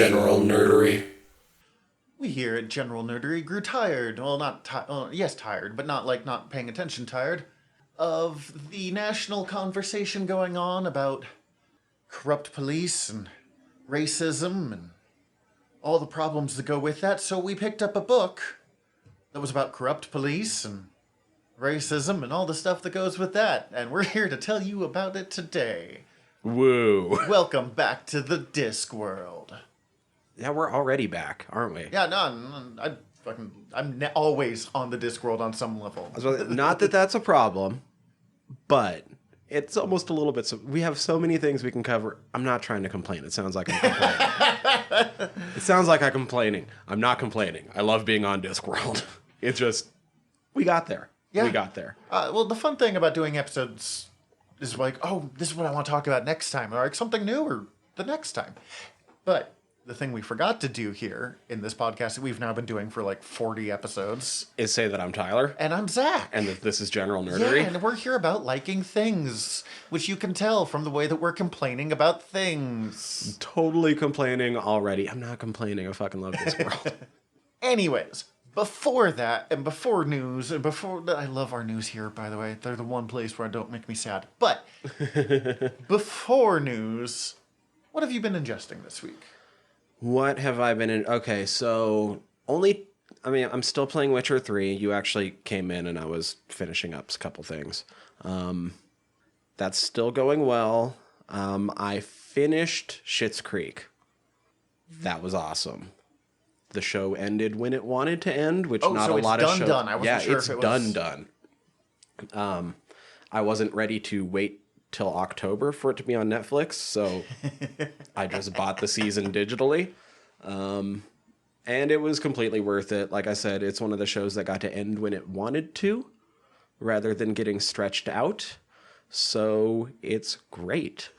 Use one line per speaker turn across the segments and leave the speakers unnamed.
General Nerdery.
We here at General Nerdery grew tired. Well, not yes, tired, but not paying attention tired of the national conversation going on about corrupt police and racism and all the problems that go with that. So we picked up a book that was about corrupt police and racism and all the stuff that goes with that. And we're here to tell you about it today.
Woo.
Welcome back to the Discworld.
Yeah, we're already back, aren't we?
Yeah, no, I'm always on the Discworld on some level.
Not that that's a problem, but it's almost a little bit... we have so many things we can cover. I'm not trying to complain. It sounds like I'm complaining. It sounds like I'm complaining. I'm not complaining. I love being on Discworld. It's just... we got there.
Yeah.
We got there.
Well, the fun thing about doing episodes is like, oh, this is what I want to talk about next time, or like something new, or the next time. But the thing we forgot to do here in this podcast that we've now been doing for like 40 episodes
is say that I'm Tyler.
And I'm Zach.
And that this is General Nerdery.
Yeah, and we're here about liking things, which you can tell from the way that we're complaining about things.
Totally complaining already. I'm not complaining. I fucking love this world.
Anyways, before that, and before news, and before that, I love our news here, by the way. They're the one place where I don't make me sad. But before news, what have you been ingesting this week?
What have I been in? Okay, so I'm still playing Witcher 3. You actually came in and I was finishing up a couple things. That's still going well. I finished Schitt's Creek. That was awesome. The show ended when it wanted to end, which not a lot of shows.
Done. I wasn't sure if it was
done. I wasn't ready to wait till October for it to be on Netflix, so I just bought the season digitally. And it was completely worth it. Like I said, it's one of the shows that got to end when it wanted to, rather than getting stretched out. So it's great.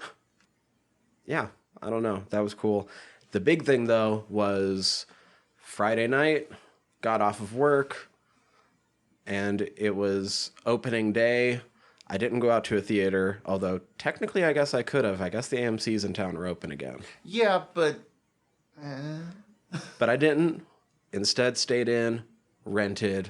Yeah, I don't know. That was cool. The big thing, though, was Friday night, got off of work, and it was opening day. I didn't go out to a theater, although technically I guess I could have. I guess the AMC's in town are open again.
Yeah, but...
But I didn't. Instead stayed in, rented,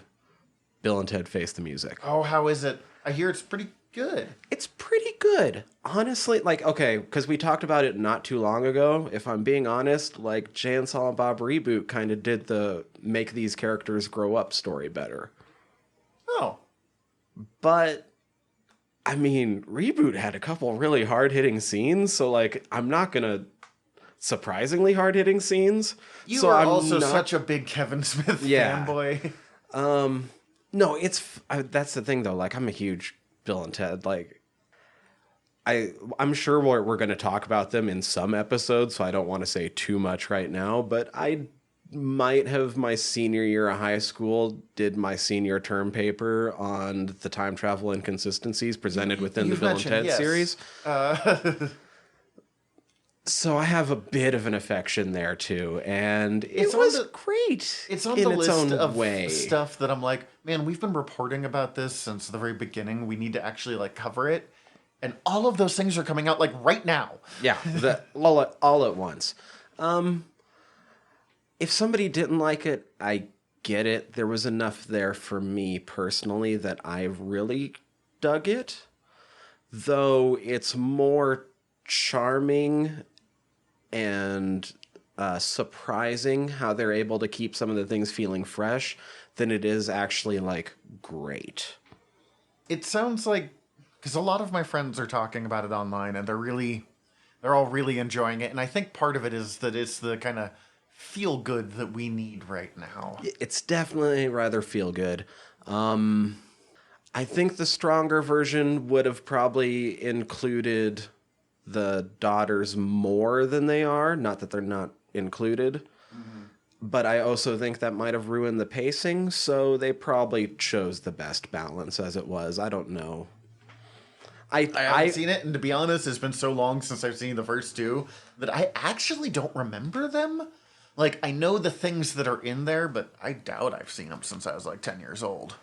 Bill and Ted Face the Music.
Oh, how is it? I hear it's pretty good.
It's pretty good. Honestly, okay, because we talked about it not too long ago. If I'm being honest, Jay and Silent Bob Reboot kind of did the make these characters grow up story better.
Oh.
But... I mean, Reboot had a couple really hard-hitting scenes, so, I'm not gonna... surprisingly hard-hitting scenes.
You are also such a big Kevin Smith fanboy.
No, that's the thing, though. I'm a huge Bill and Ted. I'm sure we're going to talk about them in some episodes, so I don't want to say too much right now, but I might have my senior year of high school did my senior term paper on the time travel inconsistencies presented within the Bill and Ted series. So I have a bit of an affection there too, and it was great.
It's on the list of stuff that I'm like, man, we've been reporting about this since the very beginning. We need to actually cover it, and all of those things are coming out right now.
Yeah, all at once. If somebody didn't like it, I get it. There was enough there for me personally that I really dug it. Though it's more charming and surprising how they're able to keep some of the things feeling fresh than it is actually great.
It sounds like, because a lot of my friends are talking about it online and they're all really enjoying it. And I think part of it is that it's the kind of feel good that we need right now.
It's definitely rather feel good. I think the stronger version would have probably included the daughters more than they are. Not that they're not included. Mm-hmm. But I also think that might have ruined the pacing, so they probably chose the best balance as it was. I don't know. I
haven't seen it, and to be honest, it's been so long since I've seen the first two that I actually don't remember them. I know the things that are in there, but I doubt I've seen them since I was 10 years old.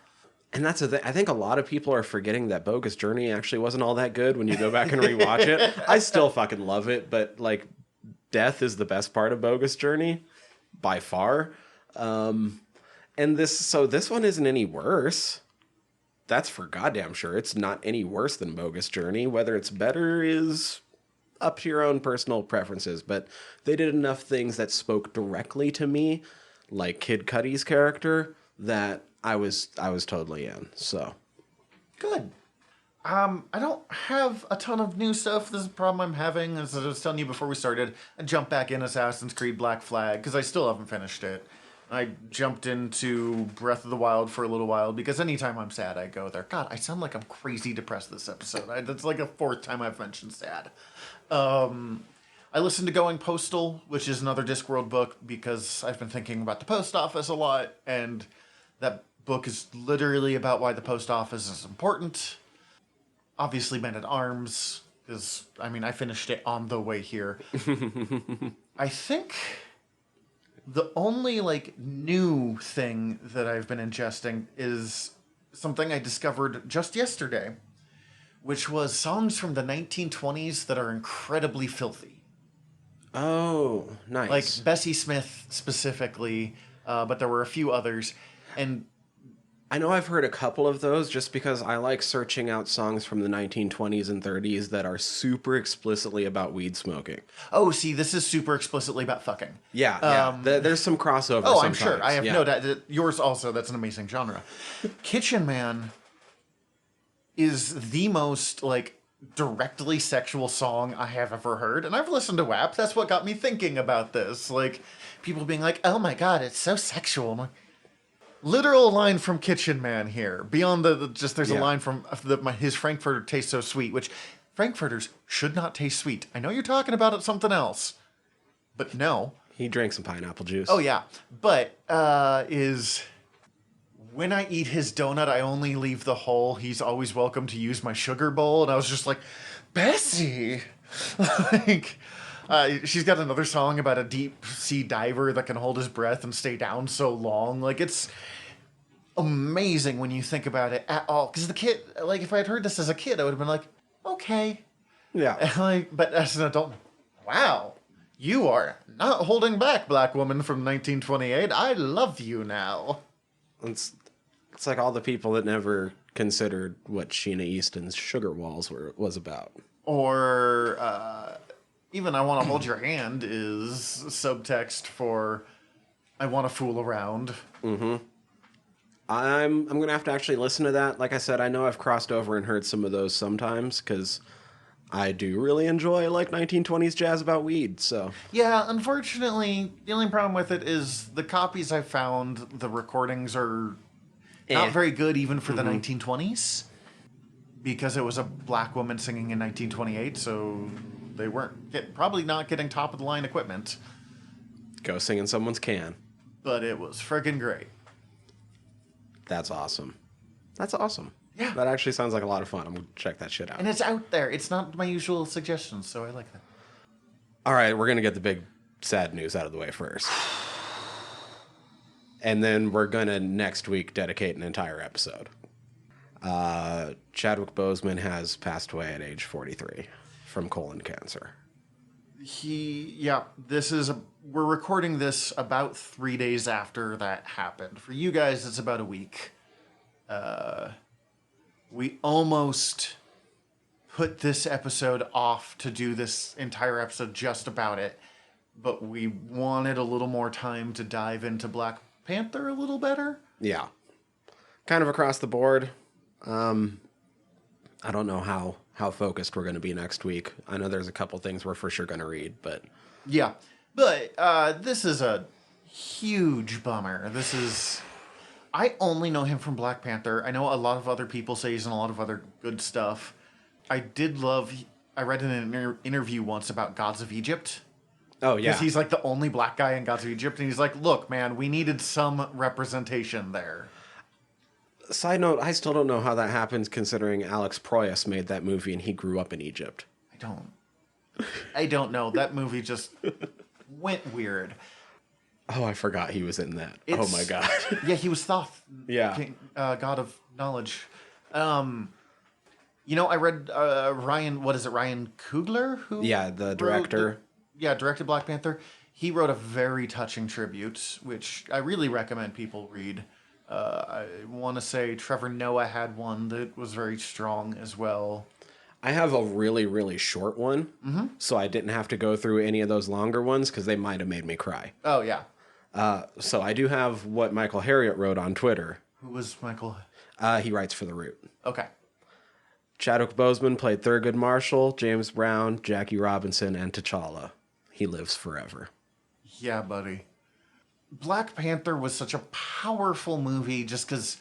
And that's the thing. I think a lot of people are forgetting that Bogus Journey actually wasn't all that good when you go back and rewatch it. I still fucking love it, but death is the best part of Bogus Journey, by far. And this one isn't any worse. That's for goddamn sure. It's not any worse than Bogus Journey. Whether it's better is up to your own personal preferences, but they did enough things that spoke directly to me, like Kid Cudi's character, that I was totally in. So
good. I don't have a ton of new stuff. This is a problem I'm having. As I was telling you before we started, I jumped back in Assassin's Creed Black Flag because I still haven't finished it. I jumped into Breath of the Wild for a little while because anytime I'm sad, I go there. God, I sound like I'm crazy depressed this episode. That's like a fourth time I've mentioned sad. I listened to Going Postal, which is another Discworld book because I've been thinking about the post office a lot, and that book is literally about why the post office is important. Obviously Men at Arms, because, I mean, I finished it on the way here. I think the only, new thing that I've been ingesting is something I discovered just yesterday, which was songs from the 1920s that are incredibly filthy.
Oh, nice.
Like Bessie Smith specifically, but there were a few others. And
I know I've heard a couple of those just because I like searching out songs from the 1920s and 30s that are super explicitly about weed smoking.
oh, see, this is super explicitly about fucking.
Yeah. There's some crossover
Oh,
sometimes.
I'm sure. I have
yeah.
no doubt. Yours also, that's an amazing genre. Kitchen Man is the most, directly sexual song I have ever heard. And I've listened to WAP. That's what got me thinking about this. People being like, oh my god, it's so sexual. I'm like, literal line from Kitchen Man here. Beyond there's a line from his Frankfurter tastes so sweet, which Frankfurters should not taste sweet. I know you're talking about something else, but no.
He drank some pineapple juice.
Oh yeah, but is when I eat his donut, I only leave the hole. He's always welcome to use my sugar bowl, and I was just like, Bessie, she's got another song about a deep sea diver that can hold his breath and stay down so long. It's amazing when you think about it at all. Because the kid, if I had heard this as a kid, I would have been like, okay.
Yeah.
But as an adult, wow, you are not holding back, black woman from 1928. I love you now.
It's like all the people that never considered what Sheena Easton's Sugar Walls was about.
Or even I Want to Hold Your Hand is subtext for I want to fool around.
Mm-hmm. I'm going to have to actually listen to that. Like I said, I know I've crossed over and heard some of those sometimes because I do really enjoy 1920s jazz about weed. So
yeah, unfortunately, the only problem with it is the copies I found, the recordings are not very good even for the 1920s because it was a black woman singing in 1928, so they weren't probably not getting top of the line equipment.
Go sing in someone's can.
But it was friggin' great.
That's awesome. That's awesome.
Yeah.
That actually sounds like a lot of fun. I'm going to check that shit out.
And it's out there. It's not my usual suggestions, so I like that.
All right, we're going to get the big sad news out of the way first. And then we're going to next week dedicate an entire episode. Chadwick Boseman has passed away at age 43 from colon cancer.
We're recording this about 3 days after that happened. For you guys, it's about a week. We almost put this episode off to do this entire episode just about it, but we wanted a little more time to dive into Black Panther a little better.
Yeah. Kind of across the board. I don't know how focused we're going to be next week. I know there's a couple things we're for sure going to read, but...
Yeah. But this is a huge bummer. I only know him from Black Panther. I know a lot of other people say he's in a lot of other good stuff. I read in an interview once about Gods of Egypt.
Oh, yeah.
Because he's the only black guy in Gods of Egypt. And he's like, look, man, we needed some representation there.
Side note, I still don't know how that happens considering Alex Proyas made that movie and he grew up in Egypt.
I don't know. That movie just went weird.
Oh, I forgot he was in that. Oh my god.
Yeah, he was Thoth.
Yeah.
God of knowledge. I read Ryan Coogler, who
the director.
directed Black Panther. He wrote a very touching tribute, which I really recommend people read. I want to say Trevor Noah had one that was very strong as well.
I have a really, really short one, so I didn't have to go through any of those longer ones because they might have made me cry.
Oh, yeah.
So I do have what Michael Harriot wrote on Twitter.
Who was Michael?
He writes for The Root.
Okay.
Chadwick Boseman played Thurgood Marshall, James Brown, Jackie Robinson, and T'Challa. He lives forever.
Yeah, buddy. Black Panther was such a powerful movie just because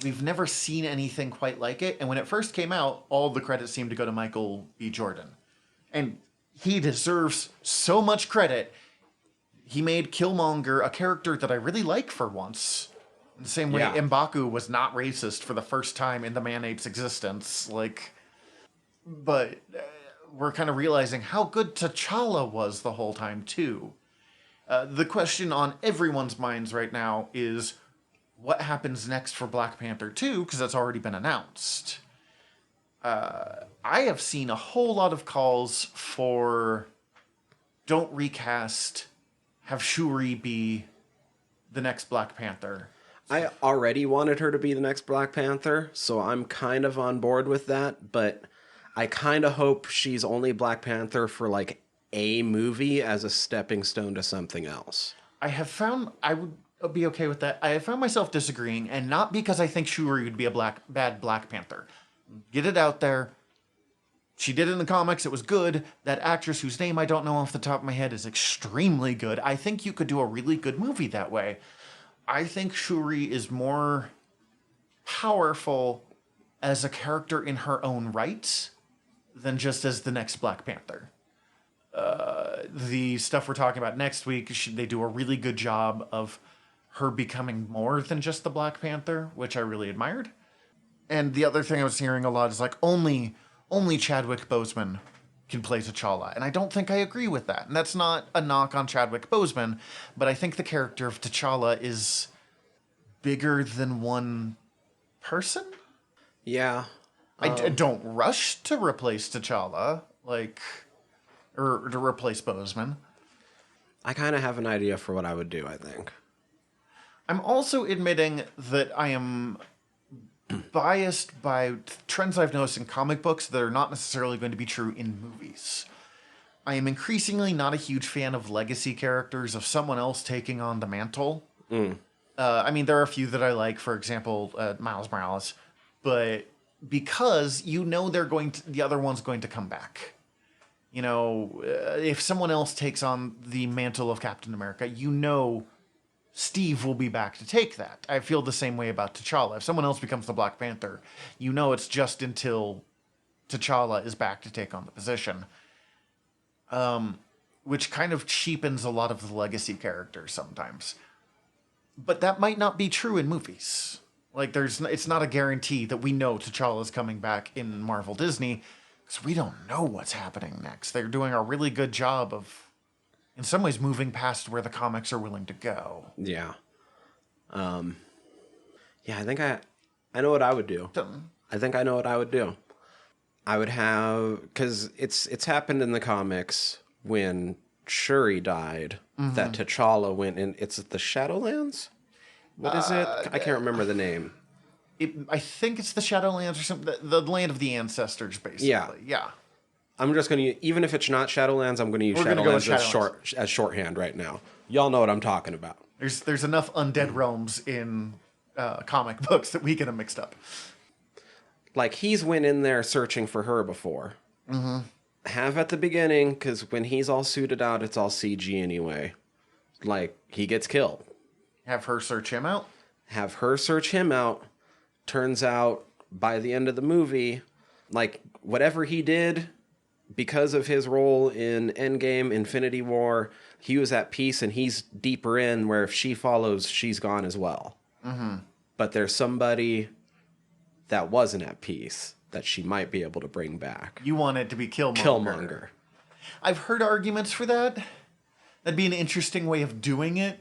we've never seen anything quite like it. And when it first came out, all the credit seemed to go to Michael B. Jordan. And he deserves so much credit. He made Killmonger a character that I really like for once. In the same way M'Baku was not racist for the first time in the Man-Ape's existence. But we're kind of realizing how good T'Challa was the whole time, too. The question on everyone's minds right now is, what happens next for Black Panther 2? Because that's already been announced. I have seen a whole lot of calls for don't recast, have Shuri be the next Black Panther.
I already wanted her to be the next Black Panther, so I'm kind of on board with that, but I kind of hope she's only Black Panther for like a movie as a stepping stone to something else.
I would be okay with that. I have found myself disagreeing, and not because I think Shuri would be a bad Black Panther. Get it out there. She did it in the comics. It was good. That actress whose name I don't know off the top of my head is extremely good. I think you could do a really good movie that way. I think Shuri is more powerful as a character in her own right than just as the next Black Panther. The stuff we're talking about next week, they do a really good job of her becoming more than just the Black Panther, which I really admired. And the other thing I was hearing a lot is like only Chadwick Boseman can play T'Challa. And I don't think I agree with that. And that's not a knock on Chadwick Boseman, but I think the character of T'Challa is bigger than one person.
Yeah.
I don't rush to replace T'Challa, or to replace Boseman.
I kind of have an idea for what I would do, I think.
I'm also admitting that I am biased by trends I've noticed in comic books that are not necessarily going to be true in movies. I am increasingly not a huge fan of legacy characters, of someone else taking on the mantle. I mean, there are a few that I like, for example, Miles Morales, but because the other one's going to come back. You know, if someone else takes on the mantle of Captain America, Steve will be back to take that. I feel the same way about T'Challa. If someone else becomes the Black Panther, it's just until T'Challa is back to take on the position. Which kind of cheapens a lot of the legacy characters sometimes. But that might not be true in movies. It's not a guarantee that we know T'Challa's coming back in Marvel Disney, because we don't know what's happening next. They're doing a really good job of, in some ways, moving past where the comics are willing to go.
Yeah. I think I know what I would do. I think I know what I would do. I would have, because it's happened in the comics when Shuri died, that T'Challa went in, it's the Shadowlands? What is it? I can't remember the name.
I think it's the Shadowlands or something, the land of the ancestors, basically. Yeah.
I'm just going to, even if it's not Shadowlands, I'm going to use Shadowlands as shorthand right now. Y'all know what I'm talking about.
There's enough undead realms in comic books that we get them mixed up.
He's went in there searching for her before. Have at the beginning, because when he's all suited out, it's all CG anyway. He gets killed.
Have her search him out?
Have her search him out. Turns out, by the end of the movie, whatever he did, because of his role in Endgame, Infinity War, he was at peace, and he's deeper in, where if she follows, she's gone as well. But there's somebody that wasn't at peace that she might be able to bring back.
You want it to be Killmonger.
Killmonger.
I've heard arguments for that. That'd be an interesting way of doing it.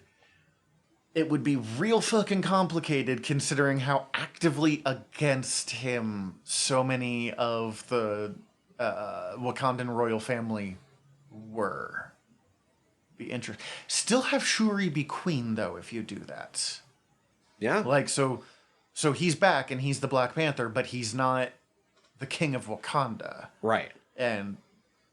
It would be real fucking complicated considering how actively against him so many of the Wakandan royal family were. Be interesting. Still have Shuri be queen, though, if you do that.
Yeah.
Like, so he's back, and he's the Black Panther, but he's not the king of Wakanda.
Right.
And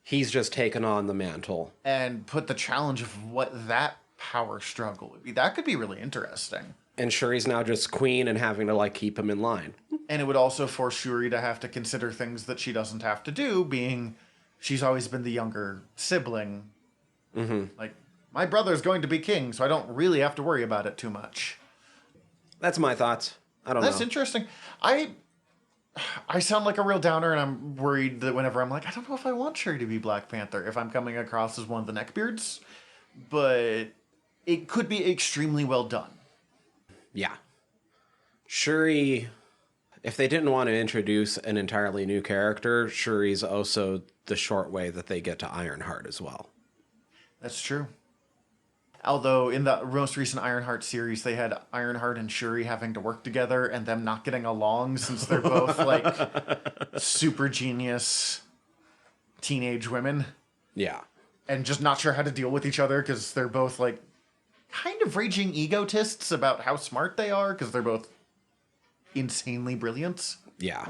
he's just taken on the mantle.
And put the challenge of what that power struggle would be. That could be really interesting.
And Shuri's now just queen and having to, like, keep him in line.
And it would also force Shuri to have to consider things that she doesn't have to do, being she's always been the younger sibling.
Mm-hmm.
Like, my brother's going to be king, so I don't really have to worry about it too much.
That's my thoughts. I don't know.
That's interesting. I sound like a real downer, and I'm worried that whenever I'm like, I don't know if I want Shuri to be Black Panther, if I'm coming across as one of the neckbeards. But it could be extremely well done.
Yeah. Shuri, if they didn't want to introduce an entirely new character, Shuri's also the short way that they get to Ironheart as well.
That's true. Although in the most recent Ironheart series, they had Ironheart and Shuri having to work together and them not getting along since they're both like super genius teenage women.
Yeah.
And just not sure how to deal with each other because they're both like kind of raging egotists about how smart they are because they're both insanely brilliant.
Yeah.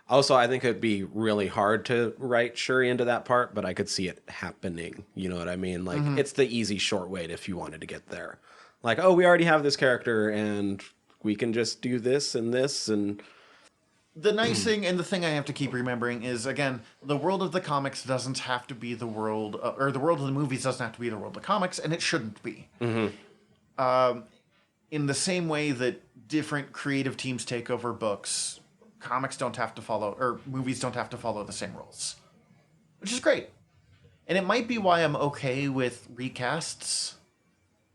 Also, I think it'd be really hard to write Shuri into that part, but I could see it happening. You know what I mean? Like, it's the easy, short way if you wanted to get there. Like, oh, we already have this character, and we can just do this and this, and...
The nice thing, and the thing I have to keep remembering is, again, the world of the comics doesn't have to be the world... or the world of the movies doesn't have to be the world of comics, and it shouldn't be.
Mm-hmm.
In the same way that different creative teams take over books... Comics don't have to follow, or movies don't have to follow the same rules. Which is great. And it might be why I'm okay with recasts.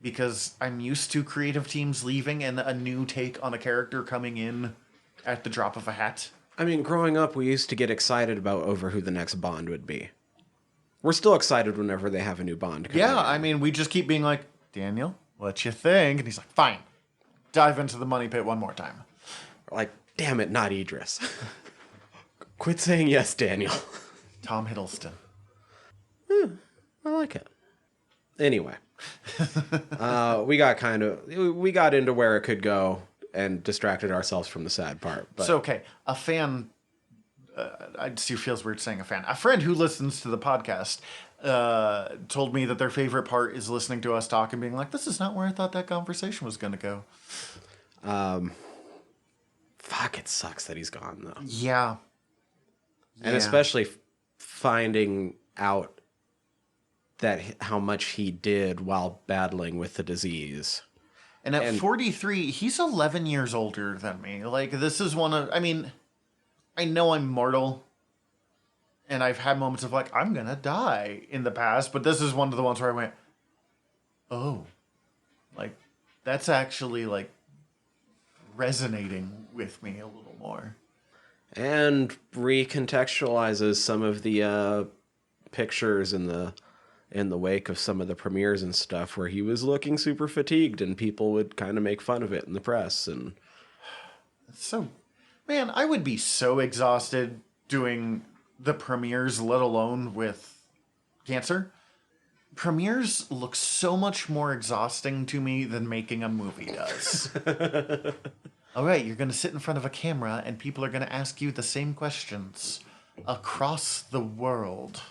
Because I'm used to creative teams leaving and a new take on a character coming in at the drop of a hat.
I mean, growing up, we used to get excited over who the next Bond would be. We're still excited whenever they have a new Bond.
Yeah, I mean, we just keep being like, Daniel, what you think? And he's like, fine. Dive into the money pit one more time.
Like, damn it, not Idris. Quit saying yes, Daniel.
Tom Hiddleston.
I like it. Anyway, we got into where it could go and distracted ourselves from the sad part. But.
So, okay, a fan, I just feels weird saying a fan. A friend who listens to the podcast told me that their favorite part is listening to us talk and being like, this is not where I thought that conversation was going to go.
Fuck, it sucks that he's gone, though.
Yeah.
And especially finding out that how much he did while battling with the disease.
And at 43, he's 11 years older than me. Like, this is one of... I mean, I know I'm mortal. And I've had moments of, like, I'm gonna die in the past. But this is one of the ones where I went, oh. Like, that's actually, like, resonating with me a little more.
And recontextualizes some of the pictures in the wake of some of the premieres and stuff where he was looking super fatigued and people would kind of make fun of it in the press. And
so, man, I would be so exhausted doing the premieres, let alone with cancer. Premieres look so much more exhausting to me than making a movie does. All right, you're going to sit in front of a camera and people are going to ask you the same questions across the world.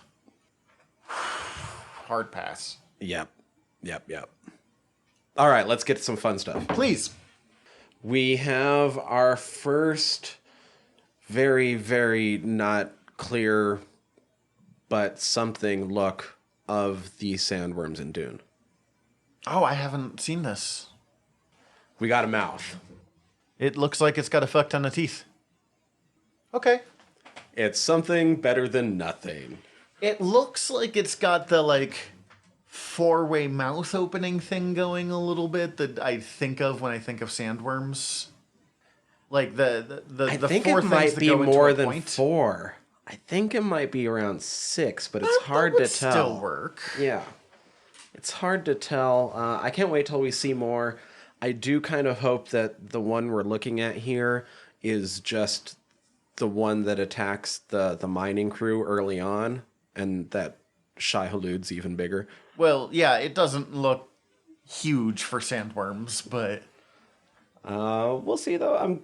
Hard pass.
Yep. All right, let's get to some fun stuff.
Please.
We have our first very, very not clear but something look of the sandworms in Dune.
Oh, I haven't seen this.
We got a mouth.
It looks like it's got a fuck ton of teeth. Okay.
It's something better than nothing.
It looks like it's got the, like, four-way mouth opening thing going a little bit that I think of when I think of sandworms. Like, the
I think
four
it might
things that
be
go into
more
a
than
point.
4. I think it might be around 6, but it's hard
That
to
would
tell.
still work.
Yeah. It's hard to tell. I can't wait till we see more. I do kind of hope that the one we're looking at here is just the one that attacks the mining crew early on, and that Shai-Hulud's even bigger.
Well, yeah, it doesn't look huge for sandworms, but
We'll see though.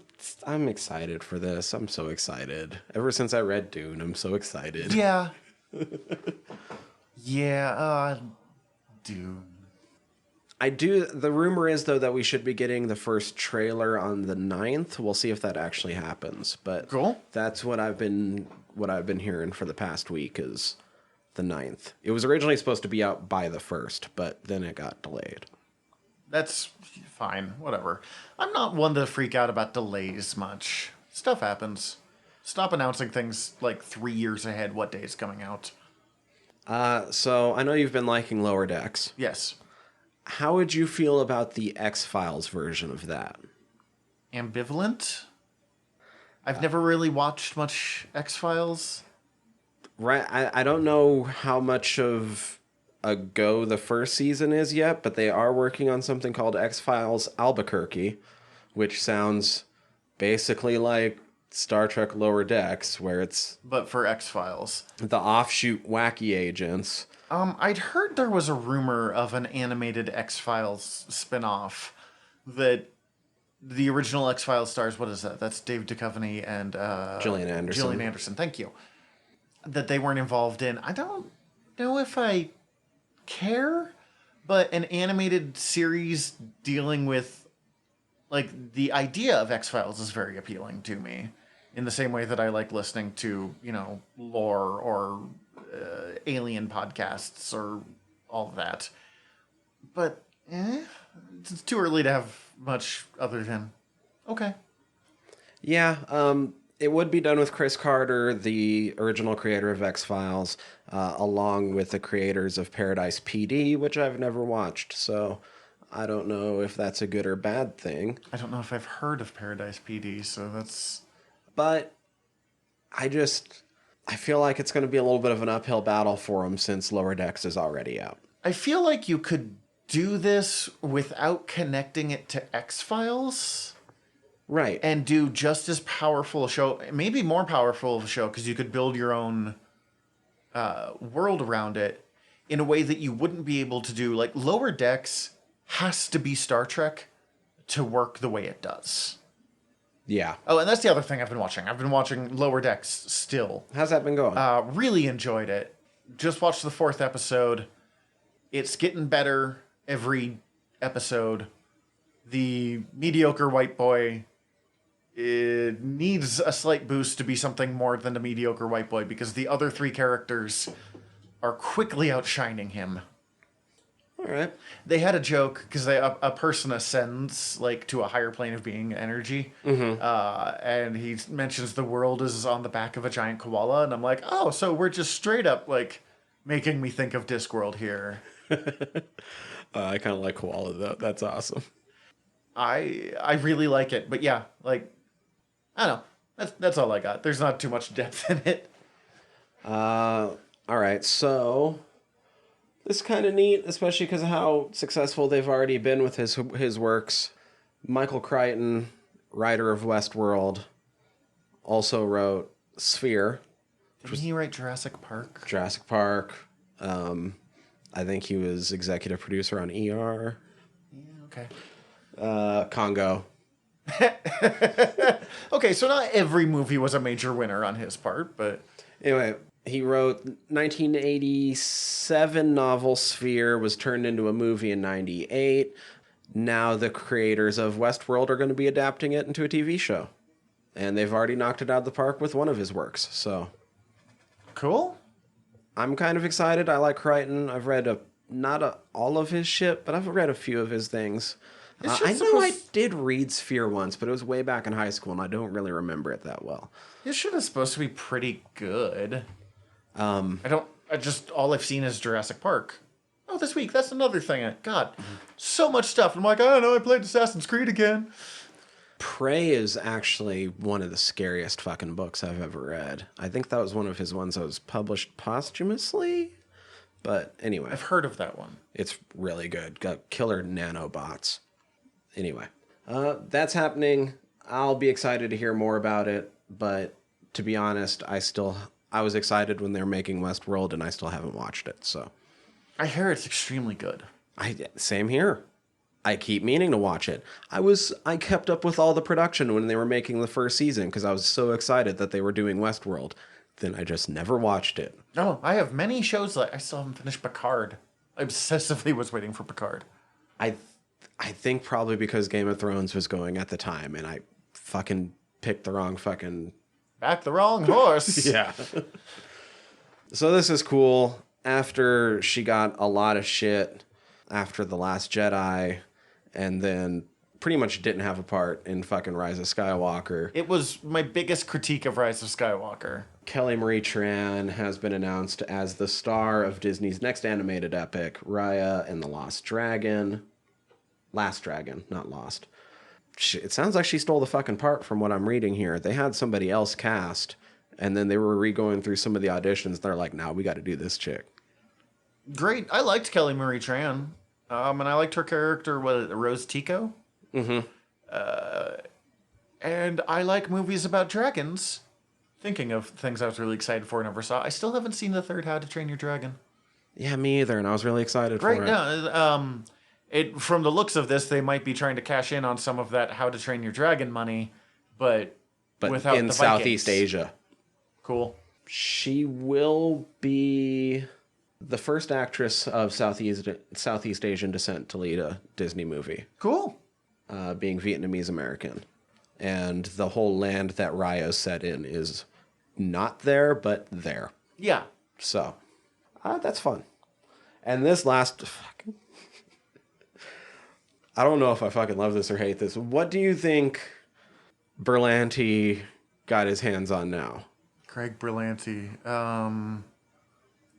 I'm excited for this. I'm so excited. Ever since I read Dune, I'm so excited.
yeah. Yeah, Dune.
The rumor is though that we should be getting the first trailer on the 9th. We'll see if that actually happens. But
Cool.
That's what I've been hearing for the past week is the 9th. It was originally supposed to be out by the 1st, but then it got delayed.
That's fine, whatever. I'm not one to freak out about delays much. Stuff happens. Stop announcing things like 3 years ahead what day is coming out.
So I know you've been liking Lower Decks.
Yes.
How would you feel about the X-Files version of that?
Ambivalent? I've never really watched much X-Files.
Right, I don't know how much of a go the first season is yet, but they are working on something called X-Files Albuquerque, which sounds basically like Star Trek Lower Decks, where it's
But for X-Files.
the offshoot wacky agents.
I'd heard there was a rumor of an animated X-Files spin-off that the original X-Files stars, what is that? That's Dave Duchovny and
Gillian Anderson.
Gillian Anderson, thank you. That they weren't involved in. I don't know if I care, but an animated series dealing with, like, the idea of X-Files is very appealing to me. In the same way that I like listening to, lore or alien podcasts or all of that. But, it's too early to have much other than, okay.
Yeah, it would be done with Chris Carter, the original creator of X-Files, along with the creators of Paradise PD, which I've never watched, so I don't know if that's a good or bad thing.
I don't know if I've heard of Paradise PD, so that's...
But I feel like it's going to be a little bit of an uphill battle for them since Lower Decks is already out.
I feel like you could do this without connecting it to X-Files.
Right.
And do just as powerful a show, maybe more powerful of a show, because you could build your own world around it in a way that you wouldn't be able to do. Like, Lower Decks has to be Star Trek to work the way it does.
Yeah.
Oh, and that's the other thing I've been watching. I've been watching Lower Decks still.
How's that been going?
Really enjoyed it. Just watched the 4th episode. It's getting better every episode. The mediocre white boy... It needs a slight boost to be something more than a mediocre white boy because the other 3 characters are quickly outshining him.
All right.
They had a joke because a person ascends like to a higher plane of being energy, and he mentions the world is on the back of a giant koala, and I'm like, oh, so we're just straight up like making me think of Discworld here.
I kind of like koala though. That's awesome.
I really like it, but yeah, like I don't know. That's all I got. There's not too much depth in it.
All right, so this is kind of neat, especially because of how successful they've already been with his works. Michael Crichton, writer of Westworld, also wrote Sphere.
Didn't he write Jurassic Park?
Jurassic Park. I think he was executive producer on ER.
Yeah, okay.
Congo.
Okay, so not every movie was a major winner on his part, but...
Anyway, he wrote 1987 novel Sphere, was turned into a movie in 98. Now the creators of Westworld are going to be adapting it into a TV show. And they've already knocked it out of the park with one of his works, so...
Cool.
I'm kind of excited. I like Crichton. I've read not all of his shit, but I've read a few of his things. I know I did read Sphere once, but it was way back in high school, and I don't really remember it that well.
His shit is supposed to be pretty good. All I've seen is Jurassic Park. Oh, this week, that's another thing. God, so much stuff. I'm like, I don't know, I played Assassin's Creed again.
Prey is actually one of the scariest fucking books I've ever read. I think that was one of his ones that was published posthumously. But anyway.
I've heard of that one.
It's really good. Got killer nanobots. Anyway. That's happening. I'll be excited to hear more about it. But to be honest, I still I was excited when they were making Westworld, and I still haven't watched it. So
I hear it's extremely good.
Same here. I keep meaning to watch it. I kept up with all the production when they were making the first season because I was so excited that they were doing Westworld. Then I just never watched it.
Oh, I have many shows I still haven't finished Picard. I obsessively was waiting for Picard.
I think probably because Game of Thrones was going at the time, and I fucking picked the wrong fucking...
Back the wrong horse.
Yeah. So this is cool. After she got a lot of shit after The Last Jedi, and then pretty much didn't have a part in fucking Rise of Skywalker.
It was my biggest critique of Rise of Skywalker.
Kelly Marie Tran has been announced as the star of Disney's next animated epic, Raya and the Lost Dragon. Last Dragon, not Lost. It sounds like she stole the fucking part from what I'm reading here. They had somebody else cast, and then they were re-going through some of the auditions. They're like, nah, we got to do this chick.
Great. I liked Kelly Marie Tran. And I liked her character, Rose Tico?
Mm-hmm.
And I like movies about dragons. Thinking of things I was really excited for and never saw. I still haven't seen the third How to Train Your Dragon.
Yeah, me either, and I was really excited for it.
Yeah, from the looks of this, they might be trying to cash in on some of that How to Train Your Dragon money, but without
in
the
Southeast
Vikings.
Asia.
Cool.
She will be the first actress of Southeast Asian descent to lead a Disney movie.
Cool.
Being Vietnamese American. And the whole land that Raya's set in is not there, but there.
Yeah.
So, that's fun. And this last... I don't know if I fucking love this or hate this. What do you think Berlanti got his hands on now?
Craig Berlanti.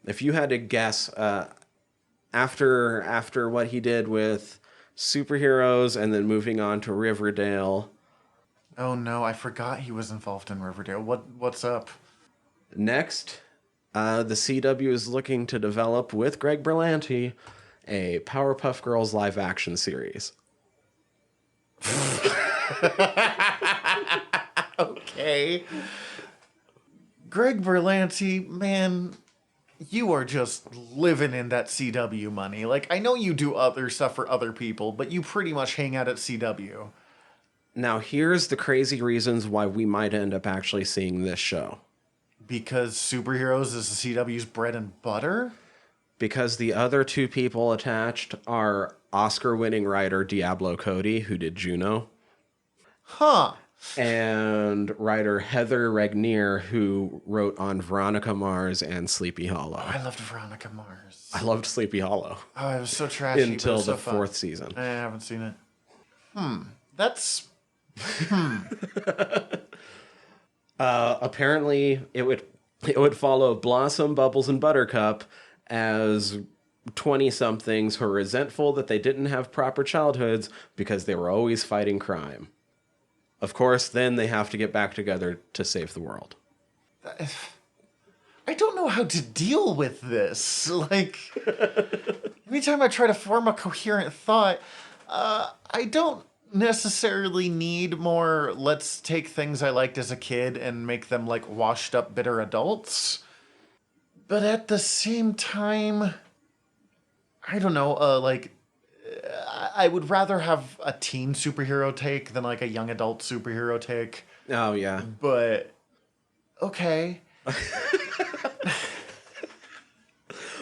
If you had to guess, after what he did with superheroes and then moving on to Riverdale.
Oh no, I forgot he was involved in Riverdale. What's up?
Next, the CW is looking to develop with Greg Berlanti a Powerpuff Girls live action series.
Okay. Greg Berlanti, man, you are just living in that CW money. Like, I know you do other stuff for other people, but you pretty much hang out at CW.
Now, here's the crazy reasons why we might end up actually seeing this show.
Because superheroes is the CW's bread and butter?
Because the other two people attached are Oscar-winning writer Diablo Cody, who did Juno.
Huh.
And writer Heather Regnier, who wrote on Veronica Mars and Sleepy Hollow.
I loved Veronica Mars.
I loved Sleepy Hollow.
Oh, it was so trashy.
Until
but it was
the
so fun.
fourth season.
I haven't seen it. That's...
Apparently, it would follow Blossom, Bubbles, and Buttercup as 20-somethings who are resentful that they didn't have proper childhoods because they were always fighting crime. Of course, then they have to get back together to save the world.
I don't know how to deal with this. Like, anytime I try to form a coherent thought, I don't necessarily need more let's take things I liked as a kid and make them like washed up bitter adults. But at the same time, I don't know, I would rather have a teen superhero take than like a young adult superhero take.
Oh, yeah.
But, okay.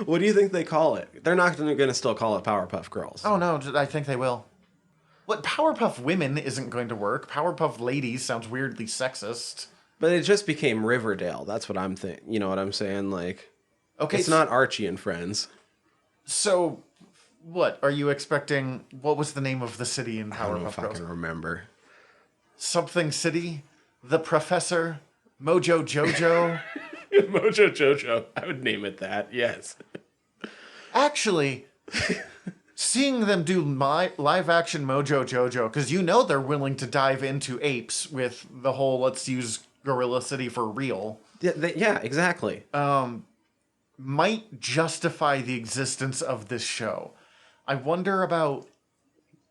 What do you think they call it? They're not going to still call it Powerpuff Girls.
Oh, no, I think they will. What, Powerpuff Women isn't going to work. Powerpuff Ladies sounds weirdly sexist.
But it just became Riverdale. That's what I'm thinking. You know what I'm saying? Like,
Okay,
it's not Archie and Friends.
So, what are you expecting? What was the name of the city in
I don't know
Powerpuff
if I
Girls?
can remember.
Something City? The Professor? Mojo Jojo?
Mojo Jojo. I would name it that, yes.
Actually, seeing them do my live-action Mojo Jojo, because you know they're willing to dive into apes with the whole let's use Gorilla City for real.
Yeah, exactly.
Might justify the existence of this show. I wonder about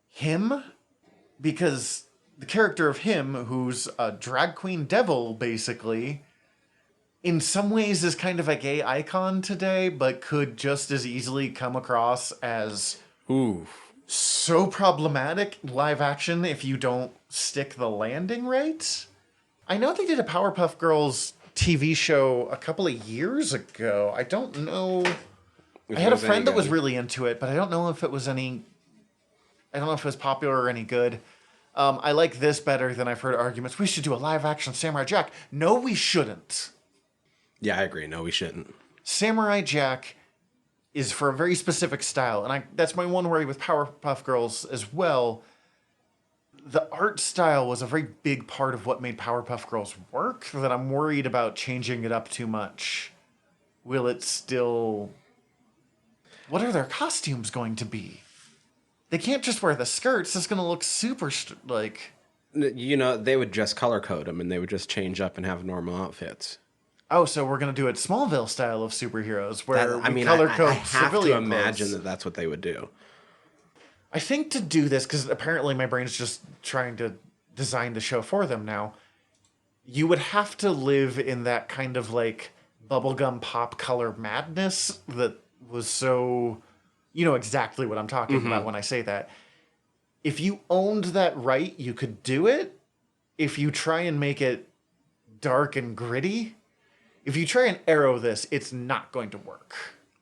him, because the character of him, who's a drag queen devil, basically, in some ways is kind of a gay icon today, but could just as easily come across as so problematic live action if you don't stick the landing right. I know they did a Powerpuff Girls TV show a couple of years ago. I don't know. I had a friend that was really into it, but I don't know if it was any... I don't know if it was popular or any good. I like this better than I've heard arguments. We should do a live-action Samurai Jack. No, we shouldn't.
Yeah, I agree. No, we shouldn't.
Samurai Jack is for a very specific style, and that's my one worry with Powerpuff Girls as well. The art style was a very big part of what made Powerpuff Girls work, that I'm worried about changing it up too much. Will it still... What are their costumes going to be? They can't just wear the skirts. It's going to look super, like...
You know, they would just color code them, and they would just change up and have normal outfits.
Oh, so we're going to do it Smallville style of superheroes, where we
color
code
I have to imagine
clothes.
that's what they would do.
I think to do this, because apparently my brain's just trying to design the show for them now, you would have to live in that kind of, like, bubblegum pop color madness that was so... You know exactly what I'm talking about when I say that. If you owned that right, you could do it. If you try and make it dark and gritty, if you try and Arrow this, it's not going to work.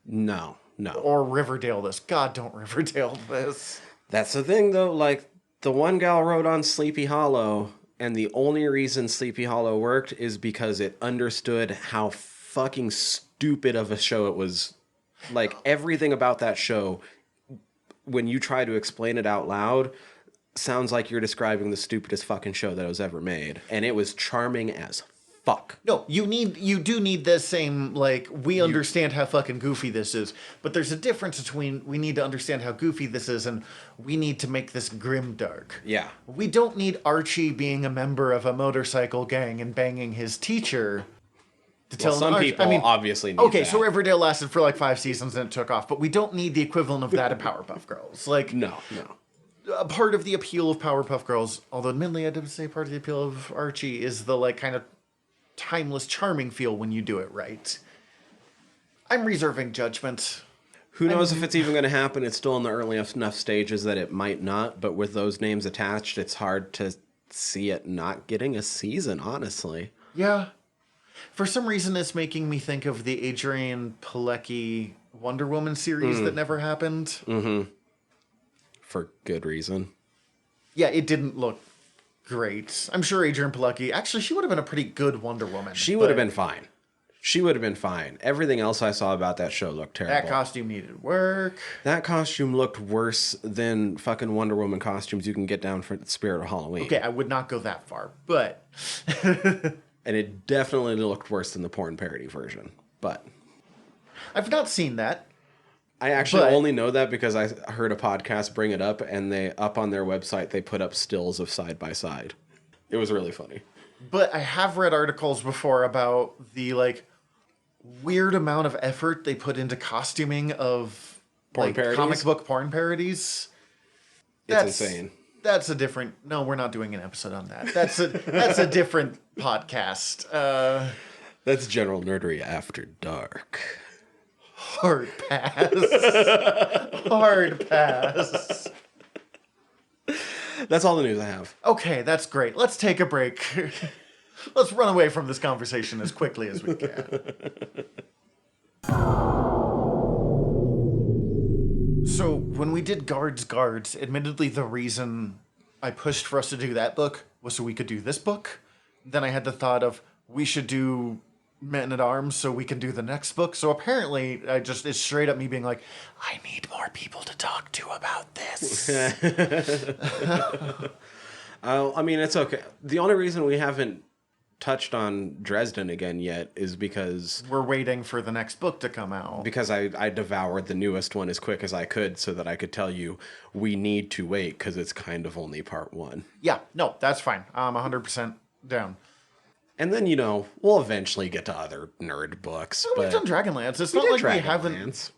No.
Or Riverdale this. God, don't Riverdale this.
That's the thing, though. Like, the one gal wrote on Sleepy Hollow, and the only reason Sleepy Hollow worked is because it understood how fucking stupid of a show it was. Like, everything about that show, when you try to explain it out loud, sounds like you're describing the stupidest fucking show that was ever made. And it was charming as fuck.
No, you do need the same, like, we understand how fucking goofy this is, but there's a difference between we need to understand how goofy this is and we need to make this grimdark.
Yeah.
We don't need Archie being a member of a motorcycle gang and banging his teacher to tell
some people obviously need
okay,
that.
so Riverdale lasted for like 5 seasons and it took off, but we don't need the equivalent of that in Powerpuff Girls. Like,
No.
A part of the appeal of Powerpuff Girls, although admittedly I did say part of the appeal of Archie is the, like, kind of timeless, charming feel when you do it right. I'm reserving judgment.
Who knows if it's even going to happen? It's still in the early enough stages that it might not, but with those names attached, it's hard to see it not getting a season, honestly.
Yeah. For some reason, it's making me think of the Adrian Pilecki Wonder Woman series that never happened.
Mm-hmm. For good reason.
Yeah, it didn't look great. I'm sure Adrian Pilecki... Actually, she would have been a pretty good Wonder Woman.
She would have been fine. She would have been fine. Everything else I saw about that show looked terrible.
That costume needed work.
That costume looked worse than fucking Wonder Woman costumes you can get down for the Spirit of Halloween.
Okay, I would not go that far, but...
And it definitely looked worse than the porn parody version. But
I've not seen that.
I actually only know that because I heard a podcast bring it up, and they up on their website they put up stills of side by side. It was really funny.
But I have read articles before about the, like, weird amount of effort they put into costuming of
porn
like
parodies?
comic book porn parodies.
It's insane.
That's a different... No, we're not doing an episode on that. That's a different podcast.
That's General Nerdery After Dark.
Hard pass. Hard pass.
That's all the news I have.
Okay, that's great. Let's take a break. Let's run away from this conversation as quickly as we can. So, when we did Guards, admittedly the reason I pushed for us to do that book was so we could do this book. Then I had the thought of, we should do Men at Arms so we can do the next book. So apparently, it's straight up me being like, I need more people to talk to about this.
I mean, it's okay. The only reason we haven't touched on Dresden again yet is because...
We're waiting for the next book to come out.
Because I devoured the newest one as quick as I could so that I could tell you we need to wait because it's kind of only part 1.
Yeah, no, that's fine. I'm 100% down.
And then, you know, we'll eventually get to other nerd books.
Well, we've done Dragonlance. It's not like we haven't...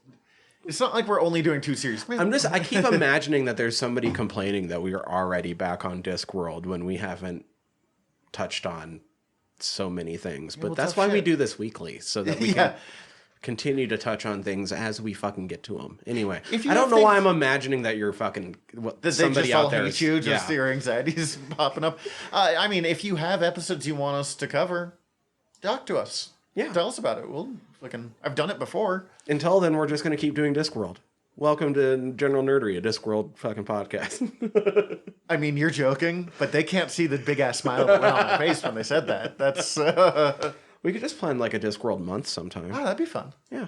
It's not like we're only doing 2 series.
I keep imagining that there's somebody complaining that we are already back on Discworld when we haven't touched on so many things. But
well,
that's
tough
why we
shit.
do this weekly, so that we
Yeah.
can continue to touch on things as we fucking get to them. Anyway,
If you
I don't
have
know
things-
why I'm imagining that you're fucking
That they
somebody
just all
out there.
hate you, just
yeah.
your anxiety's popping up. I mean, if you have episodes you want us to cover, talk to us.
Yeah.
Tell us about it. We'll fucking... I've done it before.
Until then, we're just going to keep doing Discworld. Welcome to General Nerdery, a Discworld fucking podcast.
I mean, you're joking, but they can't see the big-ass smile that went on my face when they said that. That's...
We could just plan like a Discworld month sometime.
Oh, that'd be fun.
Yeah.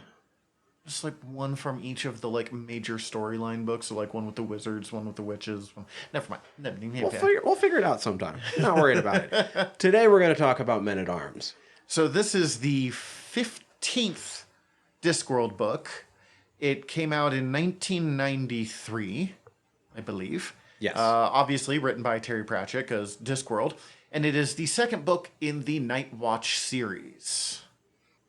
Just like one from each of the like major storyline books. So like one with the wizards, one with the witches. Never mind.
We'll figure it out sometime. Not worried about it. Today we're going to talk about Men-at-Arms.
So this is the 15th Discworld book. It came out in 1993, I believe.
Yes.
Obviously written by Terry Pratchett, because Discworld. And it is the second book in the Night Watch series.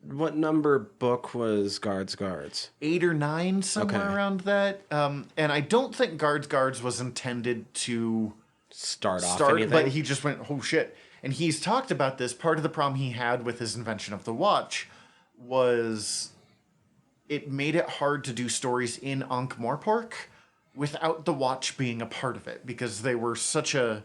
What number book was Guards?
8 or 9, somewhere around that. And I don't think Guards was intended to
Start anything?
but he just went, oh shit. And he's talked about this. Part of the problem he had with his invention of the watch was it made it hard to do stories in Ankh-Morpork without the watch being a part of it, because they were such a...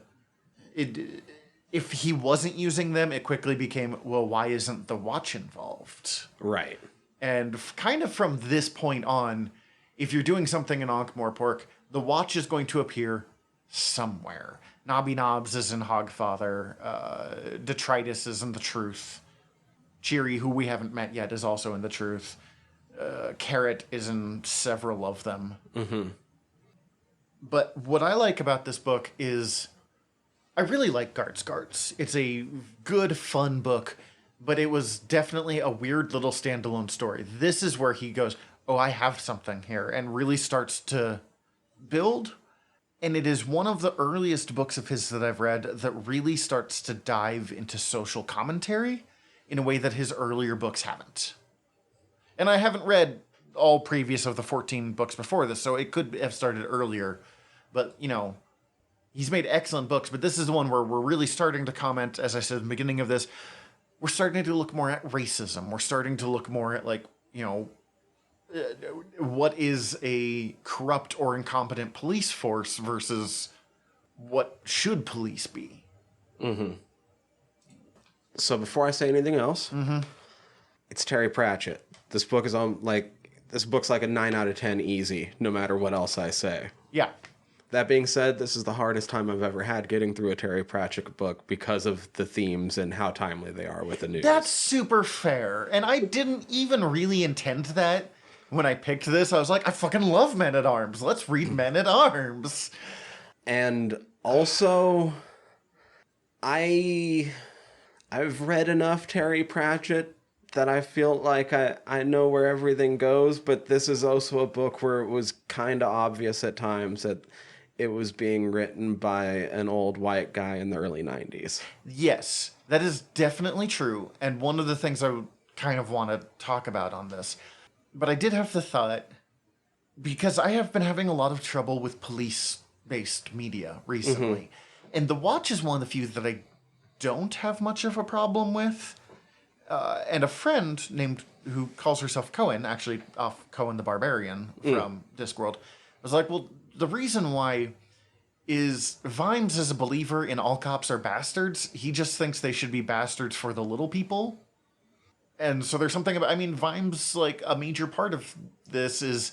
if he wasn't using them, it quickly became, well, why isn't the watch involved?
Right.
And kind of from this point on, if you're doing something in Ankh-Morpork, the watch is going to appear somewhere. Nobby Nobbs is in Hogfather. Detritus is in The Truth. Cheery, who we haven't met yet, is also in The Truth. Carrot is in several of them.
Mm-hmm.
But what I like about this book is... I really like Guards. It's a good, fun book, but it was definitely a weird little standalone story. This is where he goes, oh, I have something here, and really starts to build. And it is one of the earliest books of his that I've read that really starts to dive into social commentary in a way that his earlier books haven't. And I haven't read all previous of the 14 books before this, so it could have started earlier. But, you know... He's made excellent books, but this is the one where we're really starting to comment, as I said at the beginning of this, we're starting to look more at racism. We're starting to look more at, like, you know, what is a corrupt or incompetent police force versus what should police be.
Mm-hmm. So before I say anything else, It's Terry Pratchett. This book's like a 9 out of 10 easy, no matter what else I say.
Yeah.
That being said, this is the hardest time I've ever had getting through a Terry Pratchett book because of the themes and how timely they are with the news.
That's super fair. And I didn't even really intend that when I picked this. I was like, I fucking love Men-at-Arms. Let's read Men-at-Arms.
And also, I've read enough Terry Pratchett that I feel like I know where everything goes, but this is also a book where it was kind of obvious at times that it was being written by an old white guy in the early 90s.
Yes, that is definitely true. And one of the things I would kind of want to talk about on this. But I did have the thought, because I have been having a lot of trouble with police-based media recently. And The Watch is one of the few that I don't have much of a problem with. And a friend who calls herself Cohen, actually off Cohen the Barbarian from Discworld, was like, well, the reason why is Vimes is a believer in all cops are bastards. He just thinks they should be bastards for the little people. And so there's something about, I mean, Vimes, like, a major part of this is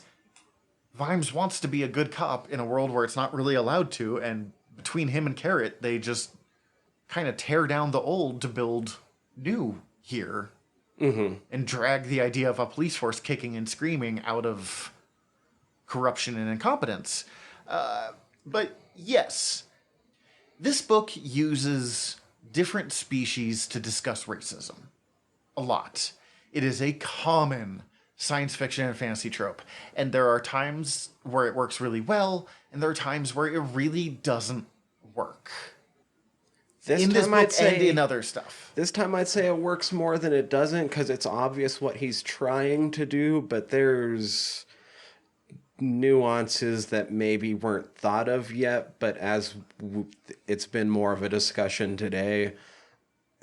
Vimes wants to be a good cop in a world where it's not really allowed to. And between him and Carrot, they just kind of tear down the old to build new here. And drag the idea of a police force kicking and screaming out of corruption and incompetence. But yes, this book uses different species to discuss racism a lot. It is a common science fiction and fantasy trope. And there are times where it works really well, and there are times where it really doesn't work. In this book and in other stuff.
This time I'd say it works more than it doesn't, because it's obvious what he's trying to do, but there's nuances that maybe weren't thought of yet, but as it's been more of a discussion today,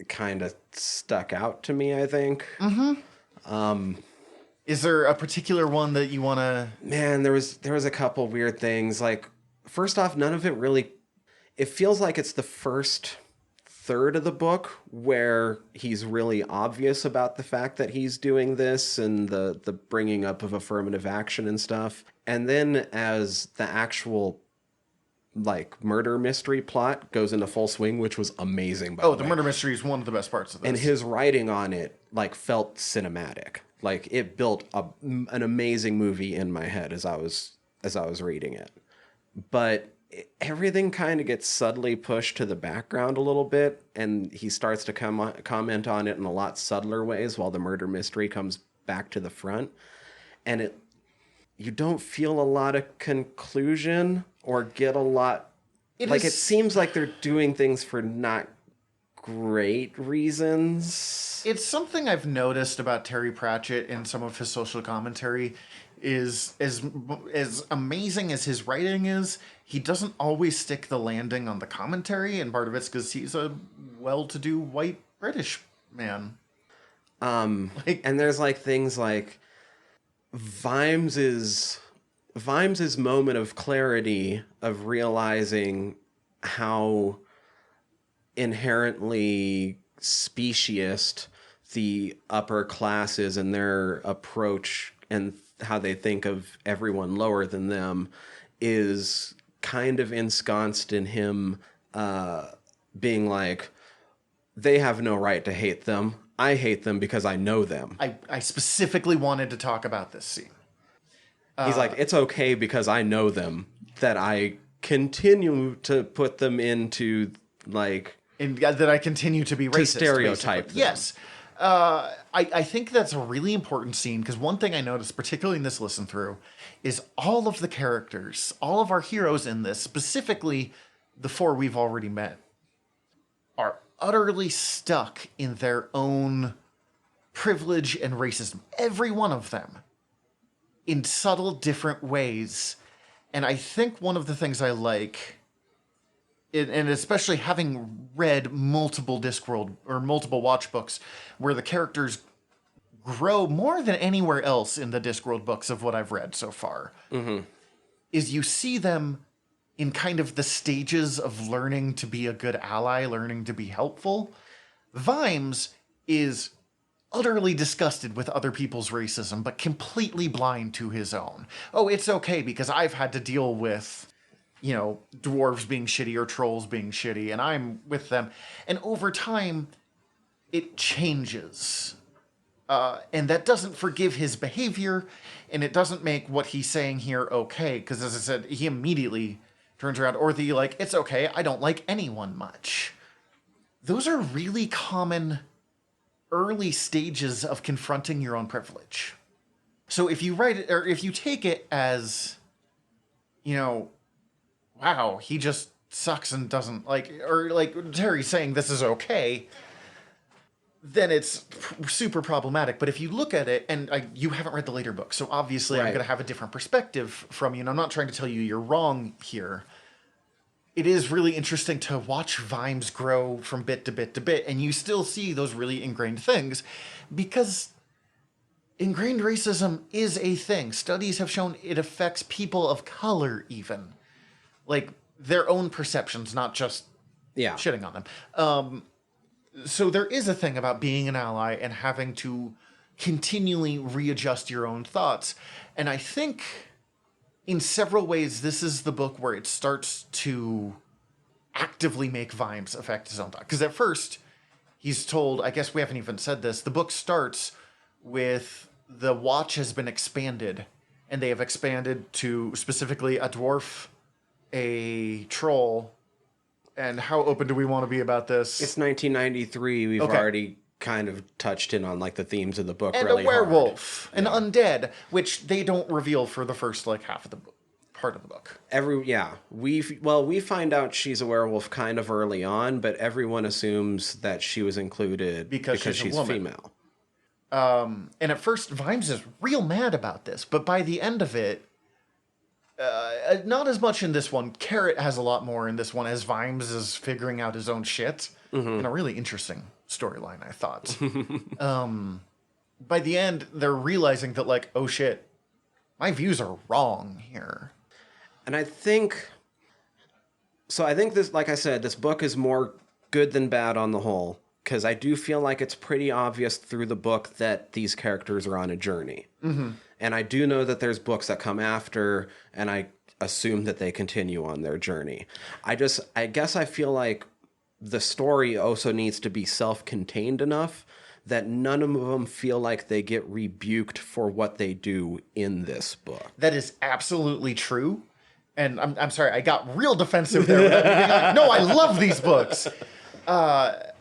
kind of stuck out to me, I think.
Is there a particular one that you want to...
Man, there was a couple weird things. Like, first off, none of it really... It feels like it's the first third of the book where he's really obvious about the fact that he's doing this and the bringing up of affirmative action and stuff. And then as the actual, like, murder mystery plot goes into full swing, which was amazing, by the way.
the murder mystery is one of the best parts of this.
And his writing on it, like, felt cinematic. Like, it built an amazing movie in my head as I was reading it. But everything kind of gets subtly pushed to the background a little bit, and he starts to comment on it in a lot subtler ways while the murder mystery comes back to the front. And you don't feel a lot of conclusion or get a lot... It seems like they're doing things for not great reasons.
It's something I've noticed about Terry Pratchett in some of his social commentary is as amazing as his writing is, he doesn't always stick the landing on the commentary, and part of it's because he's a well-to-do white British man.
And there's like things like Vimes's moment of clarity of realizing how inherently speciest the upper classes and their approach and how they think of everyone lower than them is kind of ensconced in him being like, they have no right to hate them. I hate them because I know them.
I specifically wanted to talk about this scene.
He's like, it's okay because I know them, that I continue to put them into, like...
And that I continue to be racist.
To stereotype them.
Yes. I think that's a really important scene, because one thing I noticed, particularly in this listen through, is all of the characters, all of our heroes in this, specifically the four we've already met, are utterly stuck in their own privilege and racism. Every one of them. In subtle, different ways. And I think one of the things I like, and especially having read multiple Discworld or multiple watch books, where the characters grow more than anywhere else in the Discworld books of what I've read so far, is you see them in kind of the stages of learning to be a good ally, learning to be helpful. Vimes is utterly disgusted with other people's racism, but completely blind to his own. Oh, it's okay because I've had to deal with, you know, dwarves being shitty or trolls being shitty, and I'm with them. And over time, it changes. And that doesn't forgive his behavior, and it doesn't make what he's saying here okay, because as I said, he immediately turns around, or the, like, it's okay, I don't like anyone much. Those are really common early stages of confronting your own privilege. So if you write it, or if you take it as, you know, wow, he just sucks and doesn't like, or like Terry saying this is okay, then it's super problematic. But if you look at it, and you haven't read the later book, so obviously I'm going to have a different perspective from you, and I'm not trying to tell you you're wrong here. It is really interesting to watch Vimes grow from bit to bit to bit, and you still see those really ingrained things, because ingrained racism is a thing. Studies have shown it affects people of color even. Like, their own perceptions, not just shitting on them. So there is a thing about being an ally and having to continually readjust your own thoughts. And I think in several ways, this is the book where it starts to actively make Vimes affect his own thought. Because at first, he's told, I guess we haven't even said this, the book starts with the watch has been expanded. And they have expanded to specifically a dwarf, a troll. And how open do we want to be about this?
It's 1993. We've already kind of touched in on like the themes of the book
and
really
a werewolf, an undead, which they don't reveal for the first like half of the part of the book.
We find out she's a werewolf kind of early on, but everyone assumes that she was included because she's female.
And at first, Vimes is real mad about this, but by the end of it, not as much in this one. Carrot has a lot more in this one as Vimes is figuring out his own shit in a really interesting storyline, I thought. By the end, they're realizing that, like, oh shit, my views are wrong here.
And I think this, like I said, this book is more good than bad on the whole, because I do feel like it's pretty obvious through the book that these characters are on a journey. Mm-hmm. And I do know that there's books that come after, and I assume that they continue on their journey. I guess I feel like the story also needs to be self-contained enough that none of them feel like they get rebuked for what they do in this book.
That is absolutely true. And I'm sorry, I got real defensive there. With that. No, I love these books. But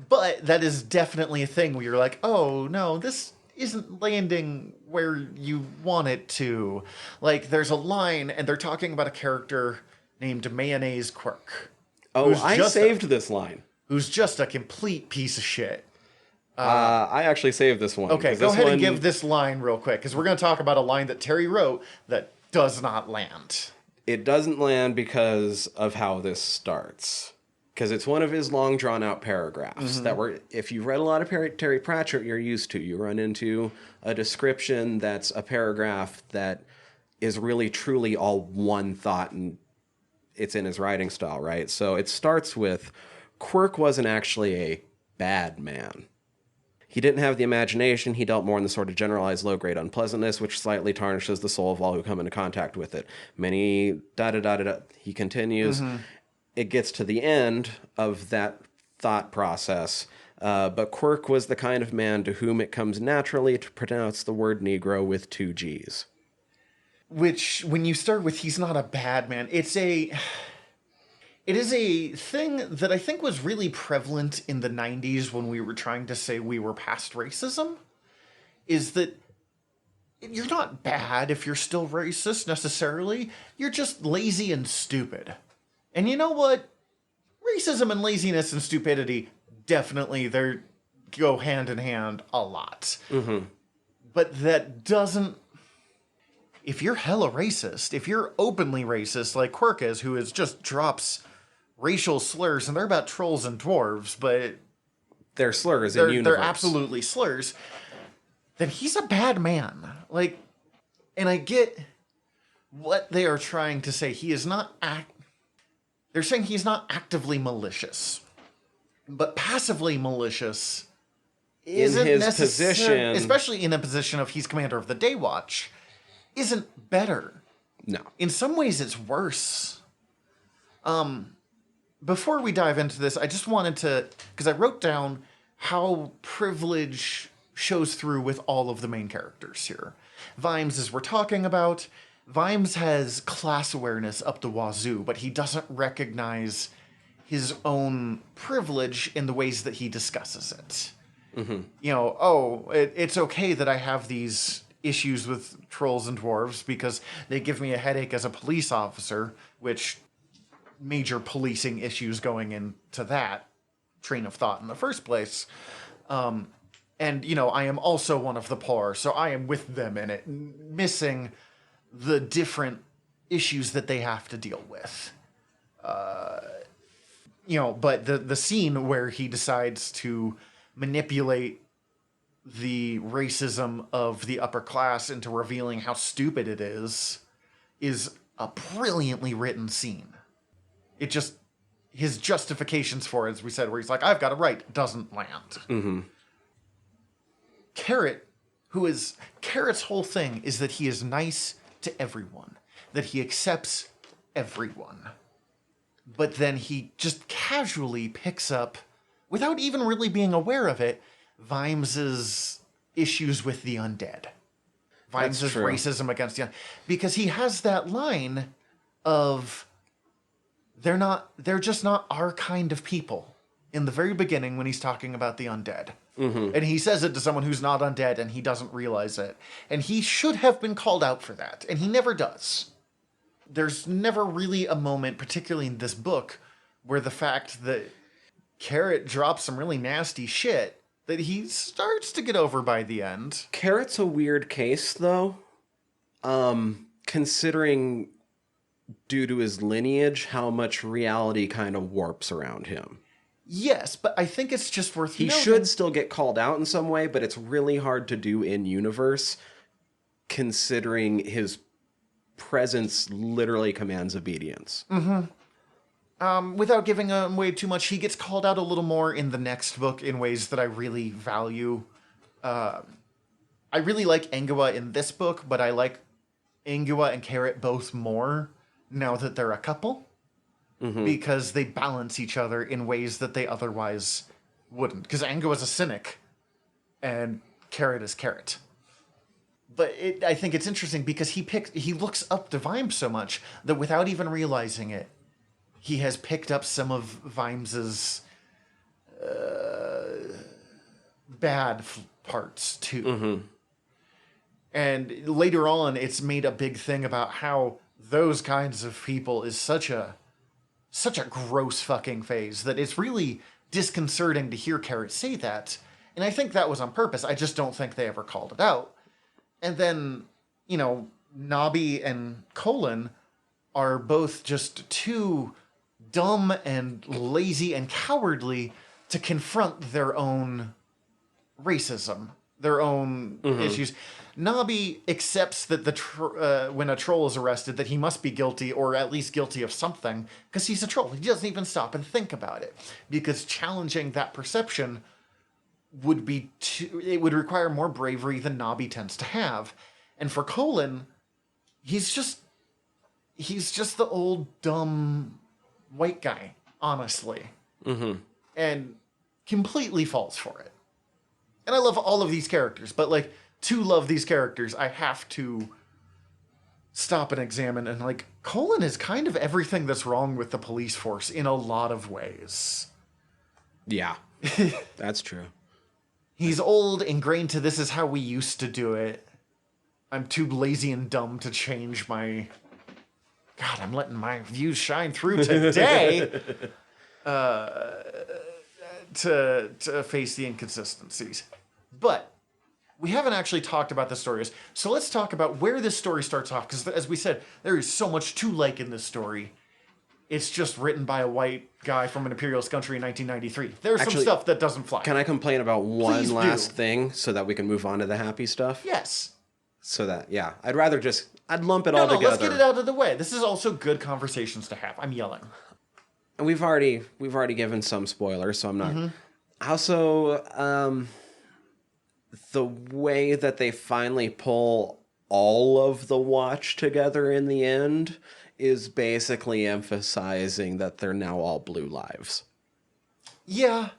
that is definitely a thing where you're like, oh, no, this isn't landing where you want it to. Like, there's a line, and they're talking about a character named Mayonnaise Quirk.
Oh, I saved this line.
Who's just a complete piece of shit.
I actually saved this one.
Okay, go ahead and give this line real quick, because we're going to talk about a line that Terry wrote that does not land.
It doesn't land because of how this starts. Because it's one of his long, drawn-out paragraphs that if you've read a lot of Terry Pratchett, you're used to. You run into a description that's a paragraph that is really, truly all one thought, and it's in his writing style, right? So it starts with, Quirk wasn't actually a bad man. He didn't have the imagination. He dealt more in the sort of generalized low-grade unpleasantness, which slightly tarnishes the soul of all who come into contact with it. Many da-da-da-da-da. He continues. It gets to the end of that thought process. But Quirk was the kind of man to whom it comes naturally to pronounce the word Negro with 2 G's.
Which, when you start with he's not a bad man, it is a thing that I think was really prevalent in the 90s when we were trying to say we were past racism, is that you're not bad if you're still racist necessarily. You're just lazy and stupid. And you know what? Racism and laziness and stupidity, definitely, they go hand in hand a lot. Mm-hmm. But that doesn't... If you're hella racist, if you're openly racist like Quirk is, who just drops racial slurs, and they're about trolls and dwarves, but...
They're slurs in universe.
They're absolutely slurs. Then he's a bad man. Like, and I get what they are trying to say. He is not... They're saying he's not actively malicious, but passively malicious isn't
in his position,
especially in a position of he's commander of the Day Watch, isn't better.
No.
In some ways, it's worse. Before we dive into this, I just wanted to, because I wrote down how privilege shows through with all of the main characters here. Vimes, as we're talking about, Vimes has class awareness up the wazoo, but he doesn't recognize his own privilege in the ways that he discusses it. Mm-hmm. You know, it's okay that I have these issues with trolls and dwarves because they give me a headache as a police officer, which major policing issues going into that train of thought in the first place. And, you know, I am also one of the poor, so I am with them in it, missing the different issues that they have to deal with. You know, but the scene where he decides to manipulate the racism of the upper class into revealing how stupid it is a brilliantly written scene. It just, his justifications for it, as we said, where he's like, I've got it right, doesn't land. Mm-hmm. Carrot's whole thing is that he is nice to everyone, that he accepts everyone. But then he just casually picks up, without even really being aware of it, Vimes's issues with the undead. Vimes's racism against the undead. Because he has that line of, they're just not our kind of people, in the very beginning when he's talking about the undead. Mm-hmm. And he says it to someone who's not undead, and he doesn't realize it. And he should have been called out for that, and he never does. There's never really a moment, particularly in this book, where the fact that Carrot drops some really nasty shit that he starts to get over by the end.
Carrot's a weird case, though, considering, due to his lineage, how much reality kind of warps around him.
Yes, but I think it's just worth
He
noting.
should still get called out in some way, but it's really hard to do in universe, considering his presence literally commands obedience.
Without giving away too much, he gets called out a little more in the next book in ways that I really value. I really like Angua in this book, but I like Angua and Carrot both more now that they're a couple. Because they balance each other in ways that they otherwise wouldn't. Because Angua is a cynic, and Carrot is Carrot. But I think it's interesting because he looks up to Vimes so much that without even realizing it, he has picked up some of Vimes's bad parts too. And later on, it's made a big thing about how those kinds of people is such a gross fucking phase that it's really disconcerting to hear Carrot say that. And I think that was on purpose. I just don't think they ever called it out. And then, Nobby and Colin are both just too dumb and lazy and cowardly to confront their own racism, their own issues. Nobby accepts that when a troll is arrested, that he must be guilty, or at least guilty of something, because he's a troll. He doesn't even stop and think about it, because challenging that perception would require more bravery than Nobby tends to have. And for Colin, he's just the old dumb white guy, honestly, and completely falls for it. And I love all of these characters, but to love these characters, I have to stop and examine. And Colin is kind of everything that's wrong with the police force in a lot of ways.
Yeah, that's true.
He's old, ingrained to this is how we used to do it. I'm too lazy and dumb to change my... God, I'm letting my views shine through today. To face the inconsistencies. But we haven't actually talked about the stories, so let's talk about where this story starts off, because as we said, there is so much to like in this story. It's just written by a white guy from an imperialist country in 1993. There's some stuff that doesn't fly.
Can I complain about one last thing so that we can move on to the happy stuff?
Yes.
So that, I'd rather I'd lump it all together.
Let's get it out of the way. This is also good conversations to have. I'm yelling.
And we've already given some spoilers, so I'm not... Also, the way that they finally pull all of the Watch together in the end is basically emphasizing that they're now all blue lives.
Yeah.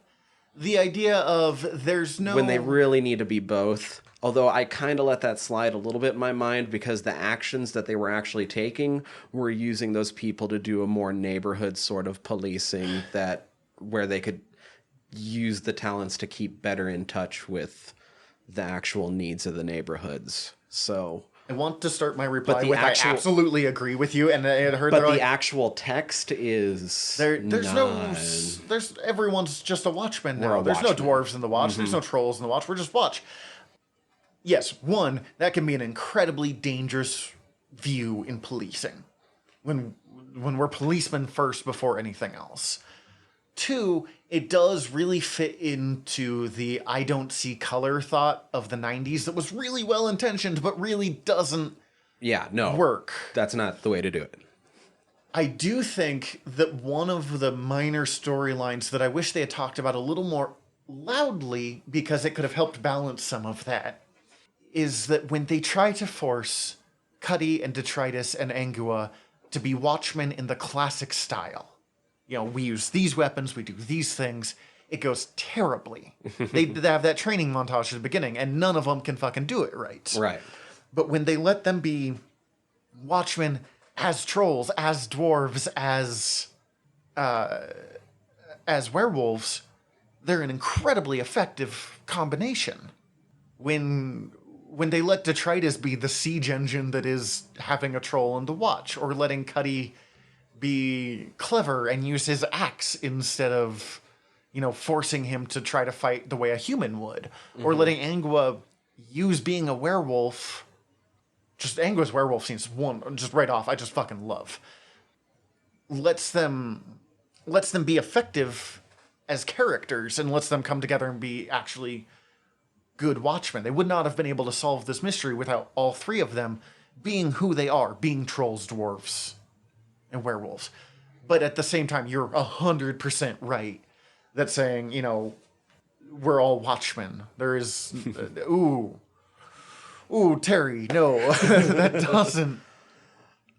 The idea of there's no...
When they really need to be both. Although I kind of let that slide a little bit in my mind because the actions that they were actually taking were using those people to do a more neighborhood sort of policing where they could use the talents to keep better in touch with the actual needs of the neighborhoods. So
I want to start my reply with I absolutely agree with you, and I heard.
But the actual text is
there's everyone's just a watchman now. There's no dwarves in the Watch. There's no trolls in the Watch. We're just Watch. Yes, one, that can be an incredibly dangerous view in policing when we're policemen first before anything else. Two, it does really fit into the I don't see color thought of the 90s that was really well-intentioned, but really doesn't work.
That's not the way to do it.
I do think that one of the minor storylines that I wish they had talked about a little more loudly, because it could have helped balance some of that, is that when they try to force Cuddy and Detritus and Angua to be watchmen in the classic style, we use these weapons, we do these things, it goes terribly. They have that training montage at the beginning, and none of them can fucking do it right.
Right.
But when they let them be watchmen as trolls, as dwarves, as werewolves, they're an incredibly effective combination. When they let Detritus be the siege engine that is having a troll in the Watch, or letting Cuddy be clever and use his axe instead of, forcing him to try to fight the way a human would, or letting Angua use being a werewolf. Just Angua's werewolf scenes, just right off, I just fucking love. Lets them be effective as characters and lets them come together and be actually good Watchmen. They would not have been able to solve this mystery without all three of them being who they are, being trolls, dwarves, and werewolves. But at the same time, you're 100% right that saying, we're all Watchmen. There is, ooh, Terry, no, that doesn't.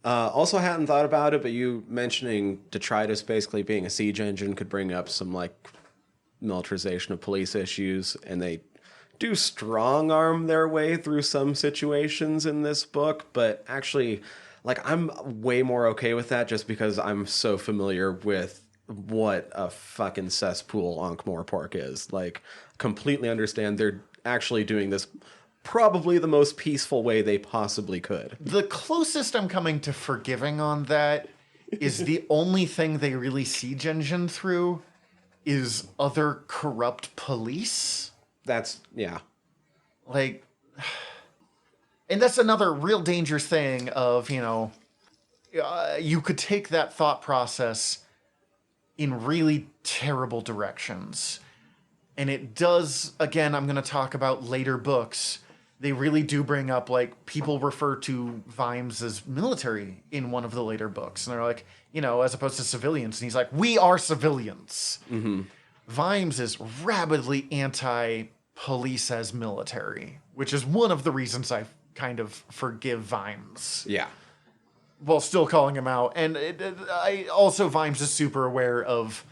Also hadn't thought about it, but you mentioning detritus basically being a siege engine could bring up some, militarization of police issues, and they do strong-arm their way through some situations in this book, but actually, I'm way more okay with that just because I'm so familiar with what a fucking cesspool Ankh-Morpork is. Completely understand they're actually doing this probably the most peaceful way they possibly could.
The closest I'm coming to forgiving on that is the only thing they really siege engine through is other corrupt police.
That's, yeah.
And that's another real dangerous thing of, you could take that thought process in really terrible directions. And it does, again, I'm going to talk about later books. They really do bring up, people refer to Vimes as military in one of the later books. And they're like, as opposed to civilians. And he's like, we are civilians.
Mm-hmm.
Vimes is rabidly anti-police as military, which is one of the reasons I kind of forgive Vimes.
Yeah.
While still calling him out. And I also, Vimes is super aware of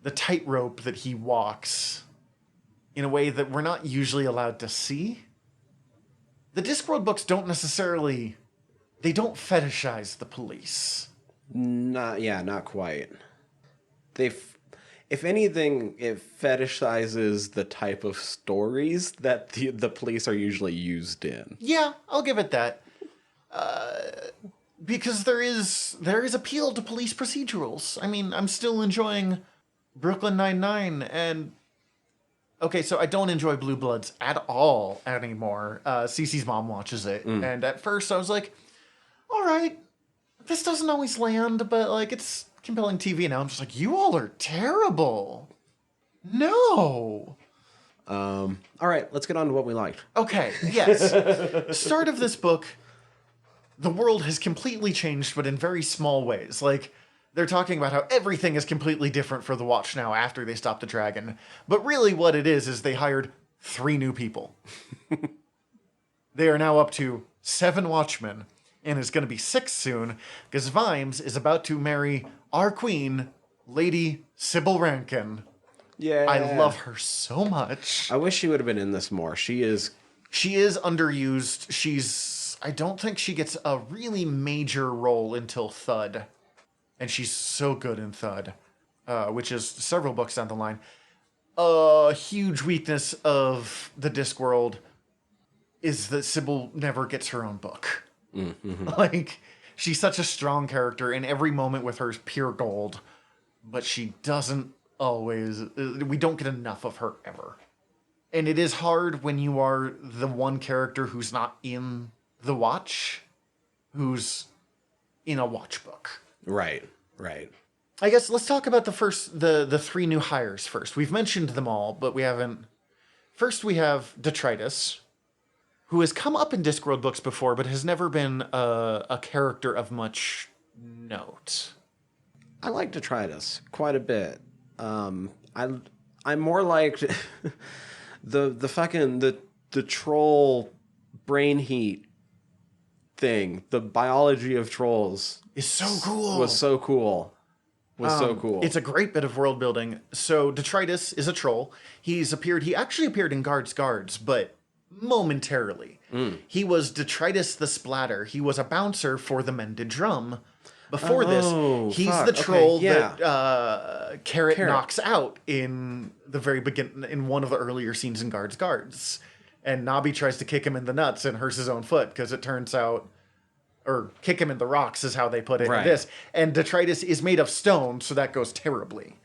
the tightrope that he walks in a way that we're not usually allowed to see. The Discworld books don't necessarily... They don't fetishize the police.
Not quite. If anything, it fetishizes the type of stories that the police are usually used in.
Yeah, I'll give it that. Because there is appeal to police procedurals. I mean, I'm still enjoying Brooklyn Nine-Nine and... Okay, so I don't enjoy Blue Bloods at all anymore. Cece's mom watches it. And at first I was like, all right, this doesn't always land, but it's compelling TV. Now I'm just like, you all are terrible. No.
All right, let's get on to what we liked.
Okay, yes. Start of this book, the world has completely changed, but in very small ways. They're talking about how everything is completely different for the Watch now after they stopped the dragon. But really what it is they hired 3 new people. They are now up to 7 Watchmen, and it's going to be 6 soon, because Vimes is about to marry our queen, Lady Sybil Rankin.
Yeah.
I love her so much.
I wish she would have been in this more. She is
underused. I don't think she gets a really major role until Thud. And she's so good in Thud, which is several books down the line. A huge weakness of the Discworld is that Sybil never gets her own book. Mm-hmm. She's such a strong character, and every moment with her is pure gold. But she doesn't always... We don't get enough of her ever. And it is hard when you are the one character who's not in the Watch, who's in a Watch book.
Right.
I guess let's talk about the 3 new hires first. We've mentioned them all, but we haven't. First, we have Detritus, who has come up in Discworld books before, but has never been a character of much note.
I like Detritus quite a bit. I'm more like the troll brain heat thing. The biology of trolls
is so cool.
Was so cool.
It's a great bit of world building. So Detritus is a troll. He actually appeared in Guards, but momentarily. He was Detritus the Splatter. He was a bouncer for the Mended Drum. Before this, he's the troll that Carrot knocks out in the very beginning, in one of the earlier scenes in Guards. And Nobby tries to kick him in the nuts and hurts his own foot because it turns out... Or kick him in the rocks is how they put it in this. And Detritus is made of stone, so that goes terribly.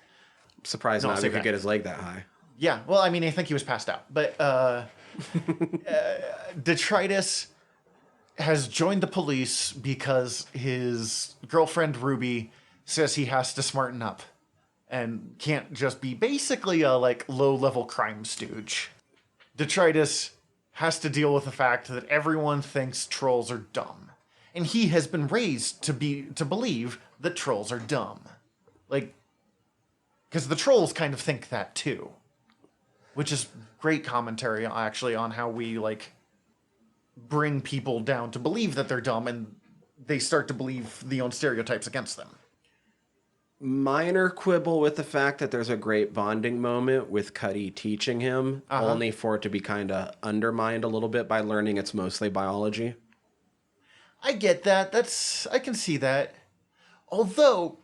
Surprised Nobby could get his leg that high.
Yeah, well, I mean, I think he was passed out. But Detritus has joined the police because his girlfriend Ruby says he has to smarten up. and can't just be basically a like low-level crime stooge. Detritus has to deal with the fact that everyone thinks trolls are dumb, and he has been raised to believe that trolls are dumb, like, because the trolls kind of think that too, which is great commentary actually on how we like bring people down to believe that they're dumb, and they start to believe the own stereotypes against them.
Minor quibble with the fact that there's a great bonding moment with Cuddy teaching him, only for it to be kind of undermined a little bit by learning it's mostly biology.
I get that. I can see that. Although,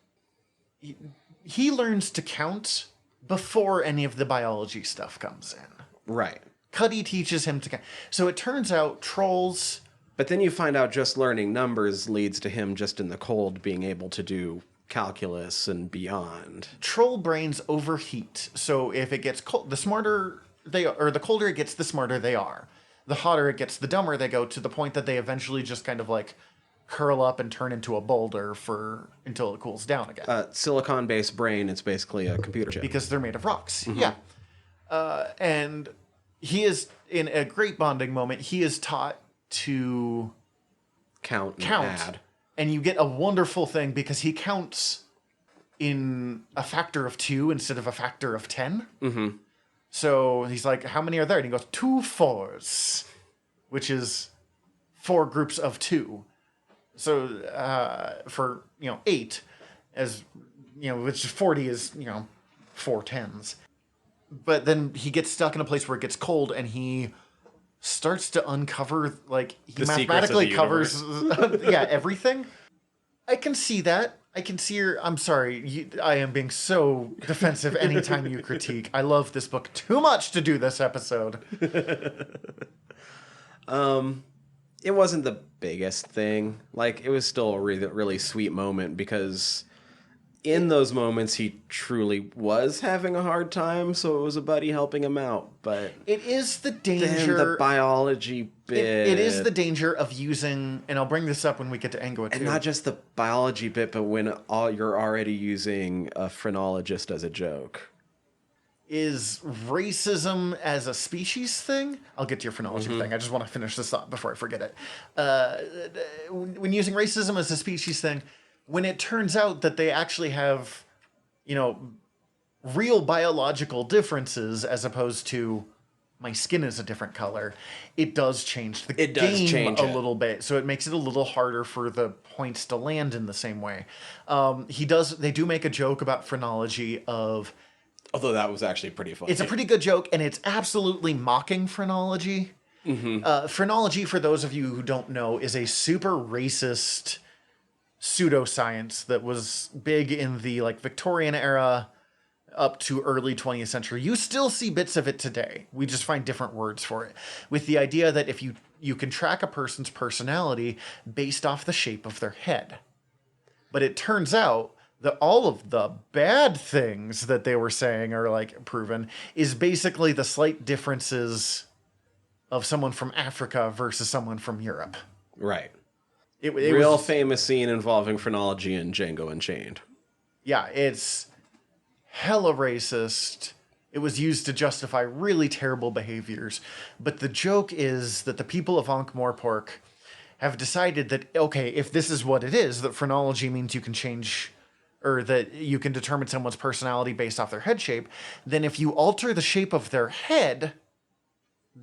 he learns to count before any of the biology stuff comes in.
Right.
Cuddy teaches him to count. So it turns out trolls...
But then you find out just learning numbers leads to him just in the cold being able to do calculus and beyond.
Troll brains overheat. So if it gets cold, the smarter they are, or the colder it gets, the smarter they are. The hotter it gets, the dumber they go, to the point that they eventually just kind of like curl up and turn into a boulder until it cools down again.
Silicon-based brain, it's basically a computer chip.
Because they're made of rocks. Mm-hmm. Yeah. And he is, in a great bonding moment, he is taught to
count and add.
And you get a wonderful thing because he counts in a factor of 2 instead of a factor of 10.
Mm-hmm.
So he's like, how many are there? And he goes, 2 4s, which is 4 groups of 2. So for, 8, as, which is 40 is, 4 10s. But then he gets stuck in a place where it gets cold, and he starts to uncover, like, he
the
mathematically covers everything. I can see that. I can see I'm sorry, I am being so defensive anytime you critique. I love this book too much to do this episode.
It wasn't the biggest thing. Like, it was still a really, really sweet moment, because in those moments he truly was having a hard time, so it was a buddy helping him out. But
it is the danger,
the biology bit.
It is the danger of using, and I'll bring this up when we get to Angua too.
And not just the biology bit, but when you're already using a phrenologist as a joke.
Is racism as a species thing? I'll get to your phrenology thing. I just want to finish this thought before I forget it. When using racism as a species thing, when it turns out that they actually have, real biological differences as opposed to my skin is a different color, it does change the game a little bit. So it makes it a little harder for the points to land in the same way. They do make a joke about phrenology of...
Although that was actually pretty funny.
It's a pretty good joke, and it's absolutely mocking phrenology. Mm-hmm. Phrenology, for those of you who don't know, is a super racist pseudoscience that was big in the Victorian era up to early 20th century. You still see bits of it today. We just find different words for it. With the idea that if you can track a person's personality based off the shape of their head. But it turns out that all of the bad things that they were saying are proven is basically the slight differences of someone from Africa versus someone from Europe.
Right.
It
Real famous scene involving phrenology in Django Unchained.
Yeah, it's hella racist. It was used to justify really terrible behaviors. But the joke is that the people of Ankh-Morpork have decided that, okay, if this is what it is, that phrenology means you can change... or that you can determine someone's personality based off their head shape, then if you alter the shape of their head,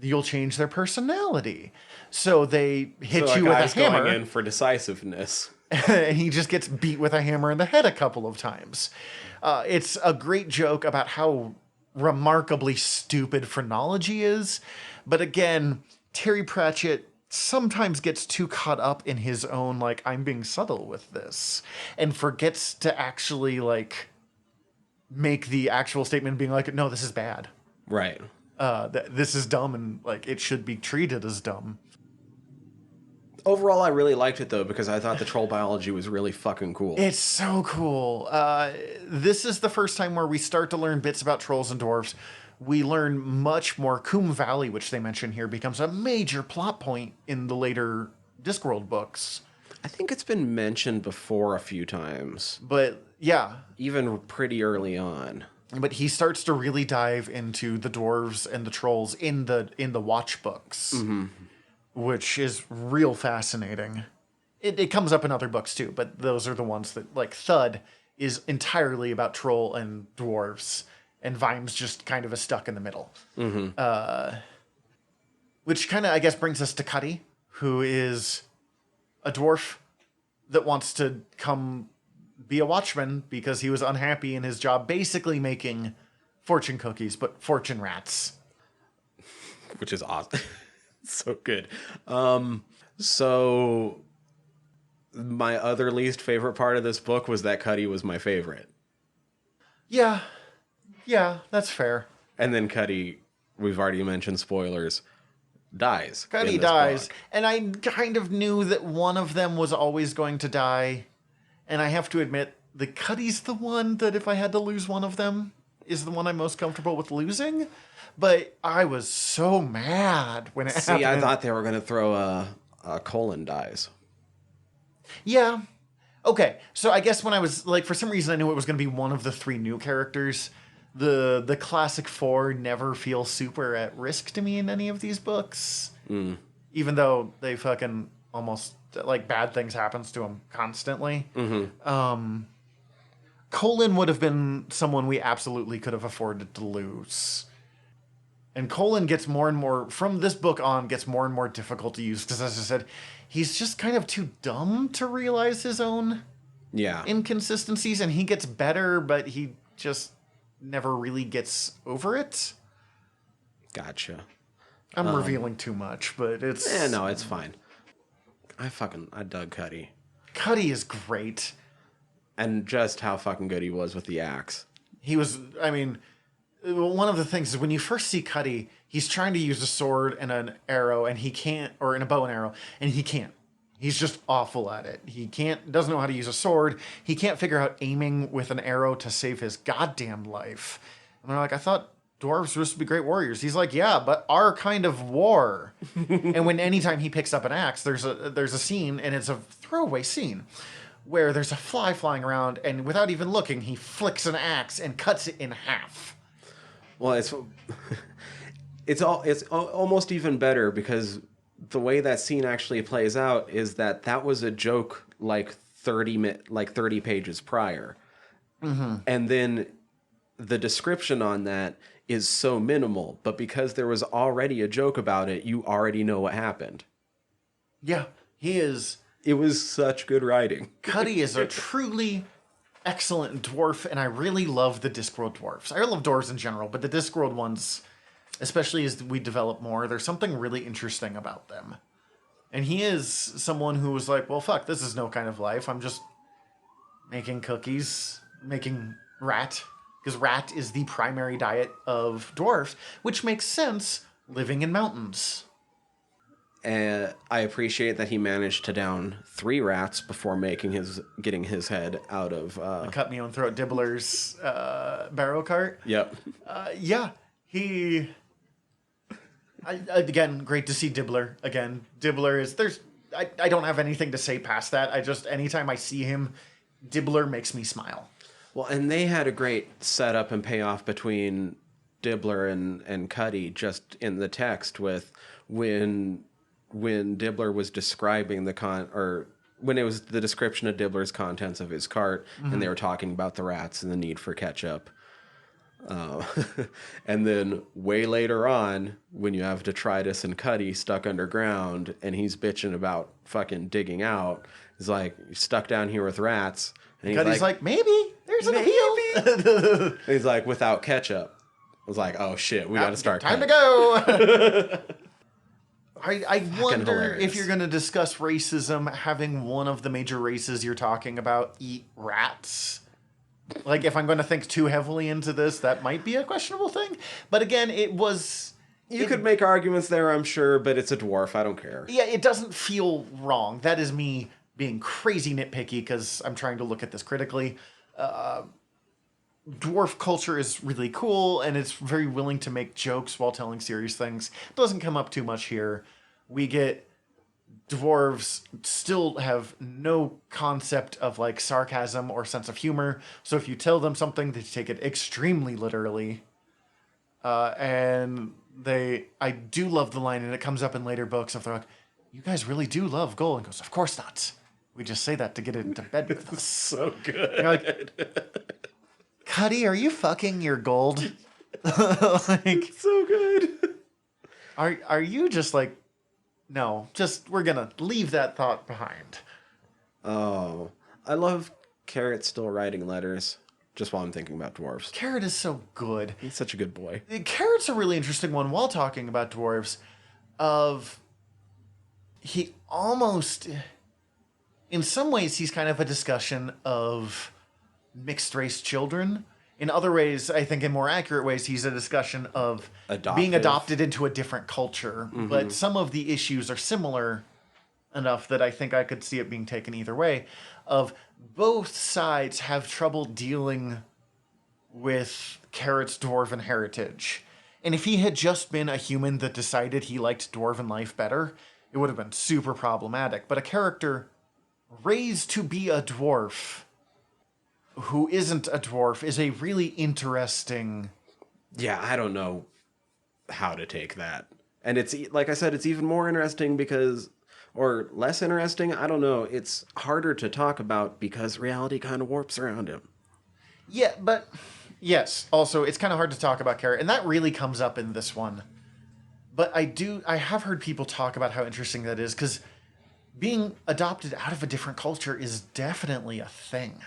you'll change their personality. So they hit you with a hammer.
Going in for decisiveness.
And he just gets beat with a hammer in the head a couple of times. It's a great joke about how remarkably stupid phrenology is. But again, Terry Pratchett sometimes gets too caught up in his own, I'm being subtle with this, and forgets to actually, make the actual statement being no, this is bad.
Right.
This is dumb, and, it should be treated as dumb.
Overall, I really liked it, though, because I thought the troll biology was really fucking cool.
It's so cool. This is the first time where we start to learn bits about trolls and dwarves. We learn much more. Coombe Valley, which they mention here, becomes a major plot point in the later Discworld books.
I think it's been mentioned before a few times,
But yeah,
even pretty early on.
but he starts to really dive into the dwarves and the trolls in the watch books, which is real fascinating. It comes up in other books too, but those are the ones that, like, Thud is entirely about troll and dwarves, and Vimes just kind of is stuck in the middle. Which kind of, I guess, brings us to Cuddy, who is a dwarf that wants to come be a watchman because he was unhappy in his job, basically making fortune cookies, but fortune rats.
Which is awesome. So good. So my other least favorite part of this book was that Cuddy was my favorite.
Yeah, that's fair.
And then Cuddy, we've already mentioned spoilers, dies.
Cuddy dies, and I kind of knew that one of them was always going to die. And I have to admit, the Cuddy's the one that if I had to lose one of them, is the one I'm most comfortable with losing. But I was so mad when it happened.
See, I thought they were going to throw a Colin dies.
Yeah. Okay, so I guess when I was, like, for some reason I knew it was going to be one of the three new characters. The classic four never feel super at risk to me in any of these books. Even though they fucking almost, like, bad things happens to them constantly. Colin would have been someone we absolutely could have afforded to lose. And Colin gets more and more, from this book on, gets more and more difficult to use. Because as I said, he's just kind of too dumb to realize his own inconsistencies. And he gets better, but he just never really gets over it.
Gotcha.
I'm revealing too much, but it's...
no, it's fine. I dug Cuddy.
Cuddy is great.
And just how fucking good he was with the axe.
He was, I mean, one of the things is when you first see Cuddy, he's trying to use a sword and an arrow, and he can't, or in a bow and arrow, and he can't. He's just awful at it. He doesn't know how to use a sword. He can't figure out aiming with an arrow to save his goddamn life. And they're like, I thought dwarves were supposed to be great warriors. He's like, yeah, but our kind of war. And when anytime he picks up an axe, there's a scene, and it's a throwaway scene, where there's a fly flying around, and without even looking, he flicks an axe and cuts it in half.
Well, it's almost even better because the way that scene actually plays out is that was a joke like 30 pages prior. And then the description on that is so minimal, but because there was already a joke about it, you already know what happened.
Yeah, he is...
It was such good writing.
Cuddy is a truly excellent dwarf, and I really love the Discworld dwarfs. I love dwarves in general, but the Discworld ones, especially as we develop more, there's something really interesting about them. And he is someone who was like, well, fuck, this is no kind of life. I'm just making cookies, making rat, because rat is the primary diet of dwarves, which makes sense living in mountains.
And I appreciate that he managed to down 3 rats before getting his head out of...
Cut me own throat Dibbler's barrow cart.
Yep.
Again, great to see Dibbler again. Dibbler is... I don't have anything to say past that. Anytime I see him, Dibbler makes me smile.
Well, and they had a great setup and payoff between Dibbler and Cuddy just in the text with when Dibbler was describing when it was the description of Dibbler's contents of his cart, and they were talking about the rats and the need for ketchup. And then way later on, when you have Detritus and Cuddy stuck underground, and he's bitching about fucking digging out, he's like, you're stuck down here with rats. And
Cuddy's like, maybe there's an appeal.
He's like, without ketchup. I was like, oh shit, we got to start.
Time to go. I wonder
hilarious.
if you're going to discuss racism, having one of the major races you're talking about eat rats. Like, if I'm going to think too heavily into this, that might be a questionable thing. But again, You could make arguments there, I'm sure, but it's a dwarf. I don't care. Yeah, it doesn't feel wrong. That is me being crazy nitpicky because I'm trying to look at this critically. Dwarf culture is really cool, and it's very willing to make jokes while telling serious things. It doesn't come up too much here. We get dwarves still have no concept of like sarcasm or sense of humor. So if you tell them something, they take it extremely literally. And I do love the line, and it comes up in later books of they're like, "You guys really do love gold," and goes, "Of course not. We just say that to get into bed with us."
So good.
You're like, Cuddy, are you fucking your gold? Like,
so good.
are you just like, no, just we're gonna leave that thought behind.
Oh, I love Carrot still writing letters just while I'm thinking about dwarves.
Carrot is so good.
He's such a good boy.
Carrot's a really interesting one while talking about dwarves. He almost, in some ways, he's kind of a discussion of mixed race children. In other ways, I think in more accurate ways, he's a discussion of being adopted into a different culture. Mm-hmm. But some of the issues are similar enough that I think I could see it being taken either way. Of both sides have trouble dealing with Carrot's dwarven heritage. And if he had just been a human that decided he liked dwarven life better, it would have been super problematic. But a character raised to be a dwarf who isn't a dwarf is a really interesting...
Yeah, I don't know how to take that. And it's, like I said, it's even more interesting because... Or less interesting, I don't know. It's harder to talk about because reality kind of warps around him.
Yeah, but... Yes, also, it's kind of hard to talk about Carrot, and that really comes up in this one. But I have heard people talk about how interesting that is, because being adopted out of a different culture is definitely a thing.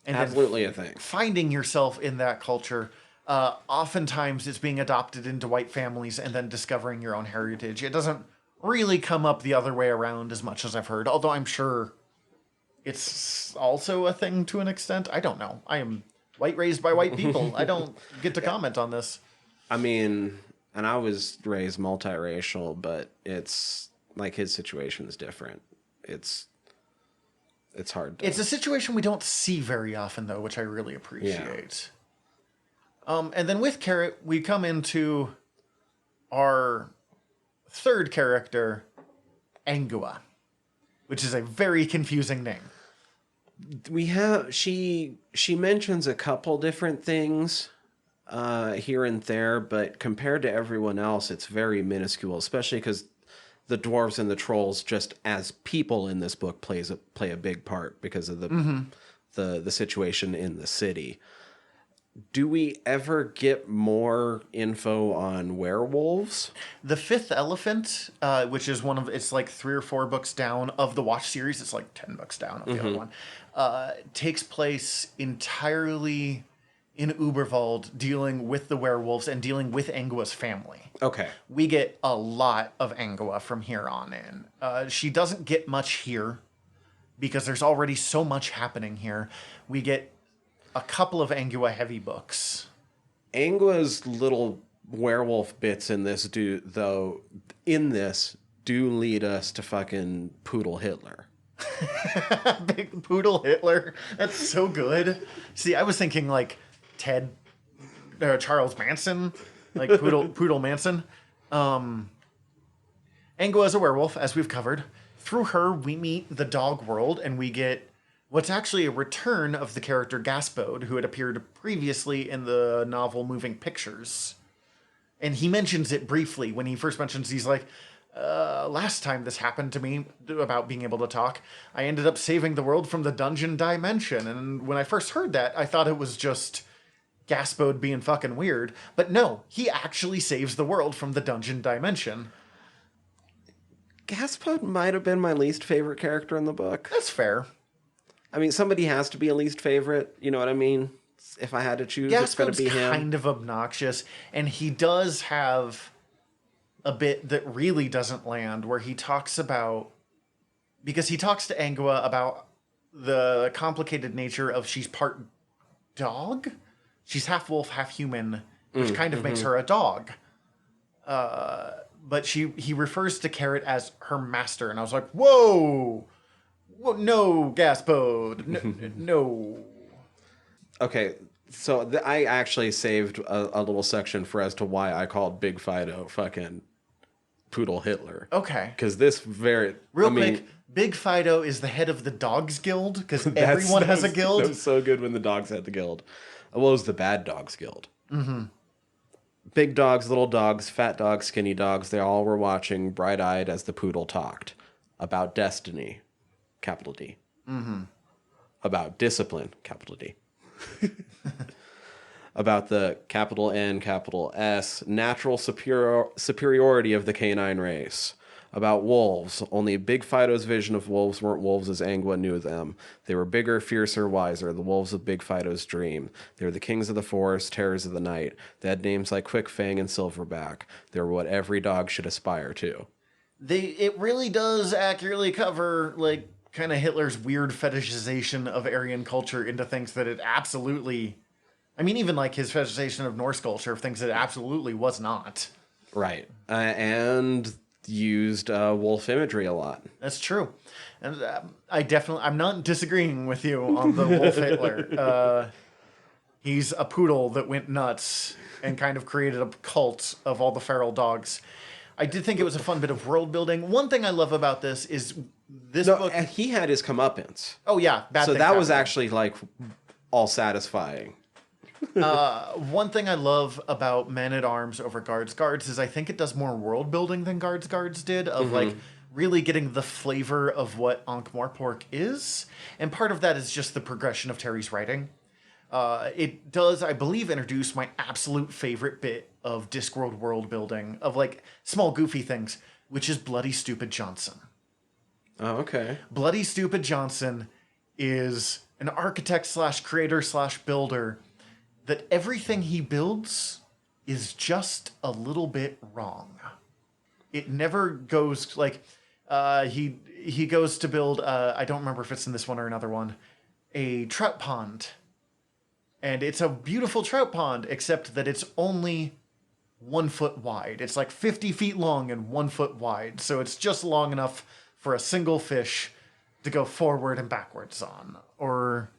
And
absolutely a thing.
Finding yourself in that culture, oftentimes it's being adopted into white families and then discovering your own heritage. It doesn't really come up the other way around as much as I've heard, although I'm sure it's also a thing to an extent. I don't know. I am white raised by white people. I don't get to comment on this.
I mean, and I was raised multiracial, but it's like his situation is different. It's hard to...
It's a situation we don't see very often, though, which I really appreciate. Yeah. And then with Carrot, we come into our third character, Angua, which is a very confusing name.
We have... She mentions a couple different things here and there, but compared to everyone else, it's very minuscule, especially because the dwarves and the trolls, just as people in this book, play a big part because of the situation in the city. Do we ever get more info on werewolves?
The Fifth Elephant, which is it's like 3 or 4 books down of the Watch series, it's like 10 books down of the other one, takes place entirely in Uberwald, dealing with the werewolves and dealing with Angua's family.
Okay.
We get a lot of Angua from here on in. She doesn't get much here because there's already so much happening here. We get a couple of Angua heavy books.
Angua's little werewolf bits in this do lead us to fucking Poodle Hitler.
Big Poodle Hitler. That's so good. See, I was thinking like Charles Manson, like Poodle Manson. Angua is a werewolf, as we've covered. Through her, we meet the dog world, and we get what's actually a return of the character Gaspode, who had appeared previously in the novel Moving Pictures. And he mentions it briefly. When he first mentions, he's like, last time this happened to me, about being able to talk, I ended up saving the world from the dungeon dimension. And when I first heard that, I thought it was just Gaspode being fucking weird. But no, he actually saves the world from the dungeon dimension.
Gaspode might have been my least favorite character in the book.
That's fair.
I mean, somebody has to be a least favorite. You know what I mean? If I had to choose, it's going to be him.
Gaspode's kind of obnoxious, and he does have a bit that really doesn't land, where he talks about... Because he talks to Angua about the complicated nature of she's part dog? She's half wolf, half human, which kind of makes her a dog. But he refers to Carrot as her master, and I was like, whoa! No, Gaspode. No.
Okay, so I actually saved a little section for as to why I called Big Fido fucking Poodle Hitler.
Okay.
Because this
Real quick, Big Fido is the head of the Dogs Guild, because everyone has a guild.
That was so good when the dogs had the guild. Well, it was the Bad Dogs Guild. Mm-hmm. Big dogs, little dogs, fat dogs, skinny dogs, they all were watching bright-eyed as the poodle talked. About destiny, capital D. Mm-hmm. About discipline, capital D. About the capital N, capital S, natural superiority of the canine race. About wolves. Only Big Fido's vision of wolves weren't wolves as Angua knew them. They were bigger, fiercer, wiser, the wolves of Big Fido's dream. They were the kings of the forest, terrors of the night. They had names like Quickfang and Silverback. They were what every dog should aspire to.
It really does accurately cover, like, kind of Hitler's weird fetishization of Aryan culture into things that it absolutely... I mean, even, like, his fetishization of Norse culture, things that it absolutely was not.
Right. And... used wolf imagery a lot.
That's true. And I'm not disagreeing with you on the wolf Hitler. He's a poodle that went nuts and kind of created a cult of all the feral dogs. I did think it was a fun bit of world building. One thing I love about this is this book...
he had his comeuppance.
Oh, yeah.
So that was actually, like, all satisfying.
One thing I love about Men-at-Arms over Guards is I think it does more world building than Guards did, of like really getting the flavor of what Ankh-Morpork is. And part of that is just the progression of Terry's writing. It does, I believe, introduce my absolute favorite bit of Discworld world building, of like small goofy things, which is Bloody Stupid Johnson.
Oh, okay.
Bloody Stupid Johnson is an architect / creator / builder that everything he builds is just a little bit wrong. It never goes, like, he goes to build, I don't remember if it's in this one or another one, a trout pond. And it's a beautiful trout pond, except that it's only 1 foot wide. It's like 50 feet long and 1 foot wide. So it's just long enough for a single fish to go forward and backwards on. Or...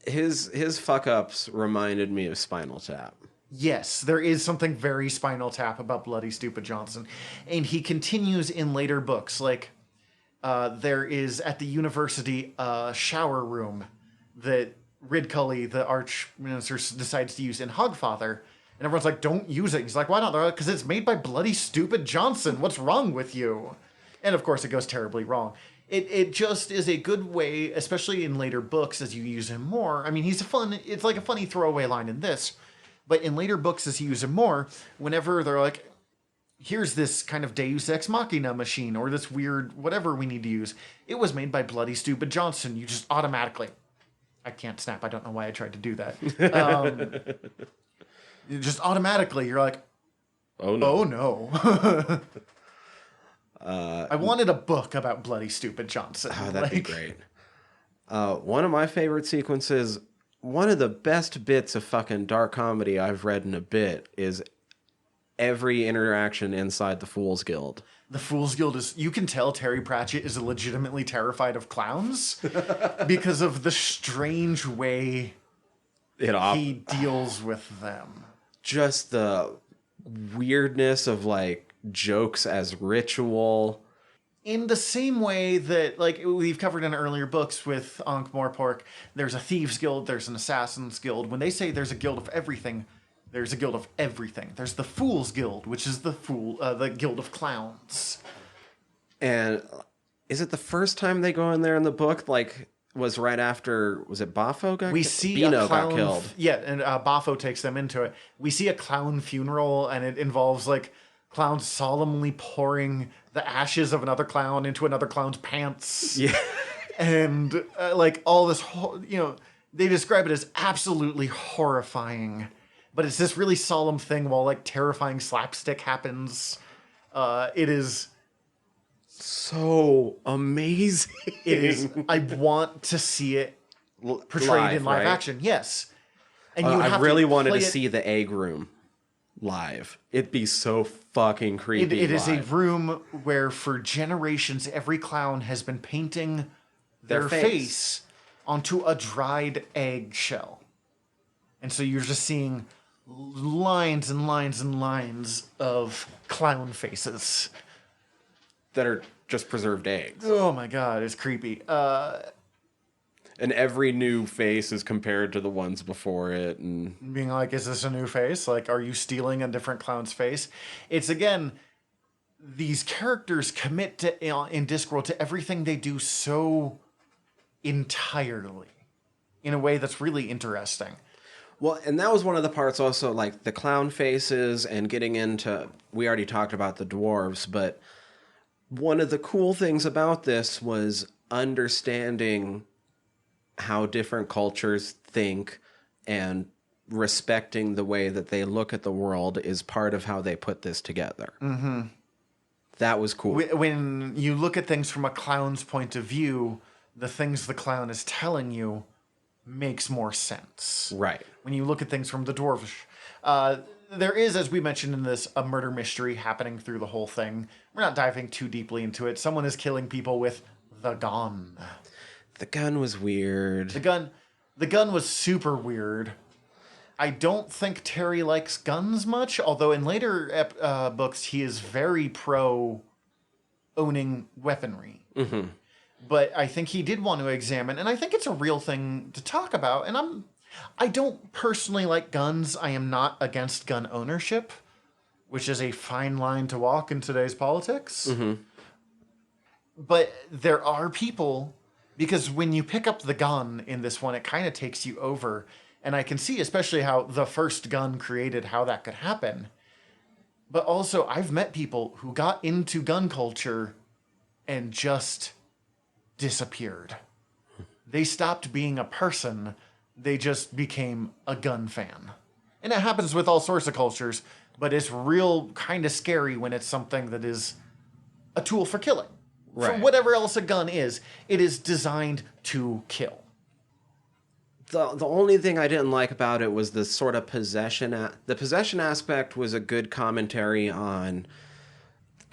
his fuck-ups reminded me of Spinal Tap.
Yes, there is something very Spinal Tap about Bloody Stupid Johnson. And he continues in later books. Like, there is, at the university, a shower room that Ridcully, the arch minister, decides to use in Hogfather. And everyone's like, don't use it. He's like, why not? They're like, because it's made by Bloody Stupid Johnson. What's wrong with you? And, of course, it goes terribly wrong. It just is a good way, especially in later books, as you use him more. I mean, it's like a funny throwaway line in this, but in later books, as you use him more, whenever they're like, here's this kind of Deus Ex Machina machine, or this weird whatever we need to use, it was made by Bloody Stupid Johnson. You just automatically... I can't snap. I don't know why I tried to do that. You just automatically, you're like, oh no. I wanted a book about Bloody Stupid Johnson.
Oh, that'd be great. One of my favorite sequences, one of the best bits of fucking dark comedy I've read in a bit is every interaction inside the Fool's Guild.
The Fool's Guild is... You can tell Terry Pratchett is legitimately terrified of clowns because of the strange way he deals with them.
Just the weirdness of, like, jokes as ritual.
In the same way that, like, we've covered in earlier books with Ankh-Morpork, there's a Thieves Guild, there's an Assassin's Guild. When they say there's a guild of everything, there's a guild of everything. There's the Fool's Guild, which is the guild of clowns. And
is it the first time they go in there in the book? Like, was right after, was it Bafo got
We see
Bino
a clown,
got killed.
Yeah, and Bafo takes them into it. We see a clown funeral, and it involves, like, clowns solemnly pouring the ashes of another clown into another clown's pants.
Yeah.
And, like, all this, they describe it as absolutely horrifying. But it's this really solemn thing while, like, terrifying slapstick happens. It is...
so amazing.
It is. I want to see it portrayed in live action. Yes.
And I really wanted to see the egg room live. It'd be so fucking creepy.
It is a room where for generations every clown has been painting their face onto a dried egg shell. And so you're just seeing lines and lines and lines of clown faces.
That are just preserved eggs.
Oh my god, it's creepy.
And every new face is compared to the ones before it. And
Being like, is this a new face? Like, are you stealing a different clown's face? It's, again, these characters commit to in Discworld to everything they do so entirely in a way that's really interesting.
well, and that was one of the parts also, like the clown faces and getting into, we already talked about the dwarves, but one of the cool things about this was understanding how different cultures think and respecting the way that they look at the world is part of how they put this together. Mm-hmm. That was cool.
When you look at things from a clown's point of view, the things the clown is telling you makes more sense.
Right.
When you look at things from the dwarvish. There is, as we mentioned in this, a murder mystery happening through the whole thing. We're not diving too deeply into it. Someone is killing people with the gun.
The gun was weird.
The gun was super weird. I don't think Terry likes guns much, although in later books he is very pro owning weaponry. Mm-hmm. But I think he did want to examine, and I think it's a real thing to talk about. And I don't personally like guns. I am not against gun ownership, which is a fine line to walk in today's politics. Mm-hmm. But there are people, because when you pick up the gun in this one, it kind of takes you over. And I can see especially how the first gun created how that could happen. But also, I've met people who got into gun culture and just disappeared. They stopped being a person. They just became a gun fan. And it happens with all sorts of cultures, but it's real kind of scary when it's something that is a tool for killing.
Right.
For whatever else a gun is, it is designed to kill.
The only thing I didn't like about it was the sort of possession. The possession aspect was a good commentary on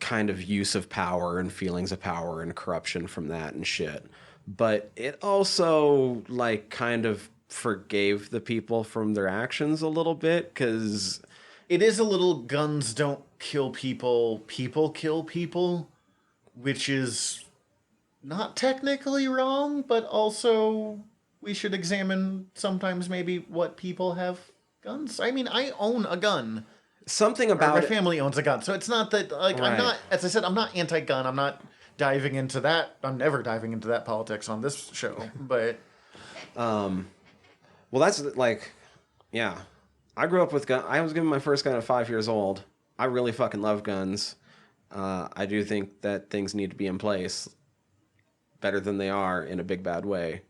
kind of use of power and feelings of power and corruption from that and shit. But it also, like, kind of forgave the people from their actions a little bit, because
it is a little guns don't kill people, people kill people, which is not technically wrong, but also we should examine sometimes maybe what people have guns. I mean, I own a gun.
Something about
my family owns a gun, so it's not that, like, right. I'm not, as I said, I'm not anti-gun. I'm not diving into that. I'm never diving into that politics on this show, but
well, that's like, yeah, I grew up with gun. I was given my first gun at 5 years old. I really fucking love guns. I do think that things need to be in place better than they are in a big bad way.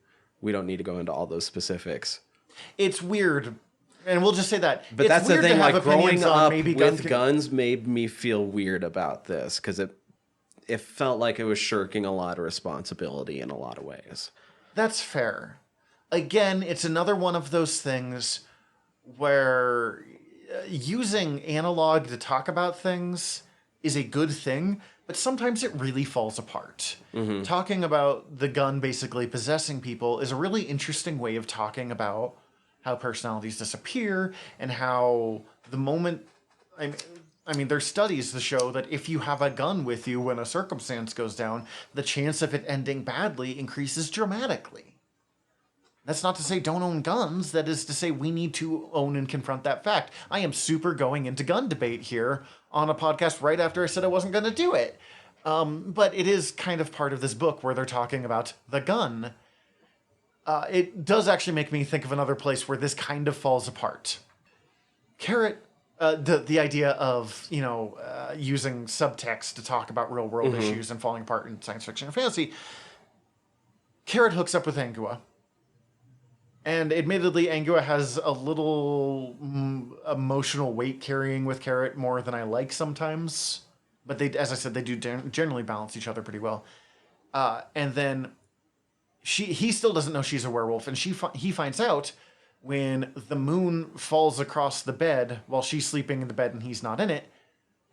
We don't need to go into all those specifics.
It's weird. And we'll just say that.
But that's the thing, like, growing up with guns made me feel weird about this, because it felt like it was shirking a lot of responsibility in a lot of ways.
That's fair. Again, it's another one of those things where using analog to talk about things is a good thing, but sometimes it really falls apart. Mm-hmm. Talking about the gun basically possessing people is a really interesting way of talking about how personalities disappear and how the moment... I mean, there's studies to show that if you have a gun with you when a circumstance goes down, the chance of it ending badly increases dramatically. That's not to say don't own guns. That is to say we need to own and confront that fact. I am super going into gun debate here on a podcast right after I said I wasn't going to do it. But it is kind of part of this book where they're talking about the gun. It does actually make me think of another place where this kind of falls apart. Carrot, the idea of, using subtext to talk about real world mm-hmm. issues and falling apart in science fiction and fantasy. Carrot hooks up with Angua. And admittedly, Angua has a little emotional weight carrying with Carrot more than I like sometimes. But they, as I said, they do generally balance each other pretty well. And then he still doesn't know she's a werewolf, and he finds out when the moon falls across the bed while she's sleeping in the bed and he's not in it,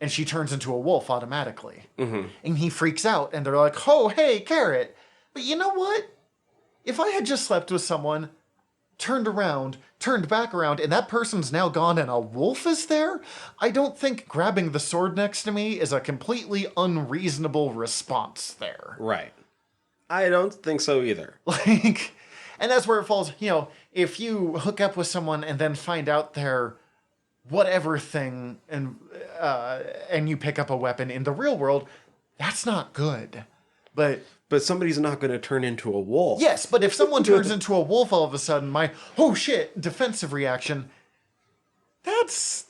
and she turns into a wolf automatically. Mm-hmm. And he freaks out, and they're like, "Oh, hey, Carrot, but you know what? If I had just slept with someone, turned around, turned back around, and that person's now gone and a wolf is there? I don't think grabbing the sword next to me is a completely unreasonable response there.
Right. I don't think so either.
Like, and that's where it falls, if you hook up with someone and then find out they're whatever thing and you pick up a weapon in the real world, that's not good. But
somebody's not going to turn into a wolf.
yes, but if someone turns into a wolf all of a sudden, my oh shit defensive reaction, that's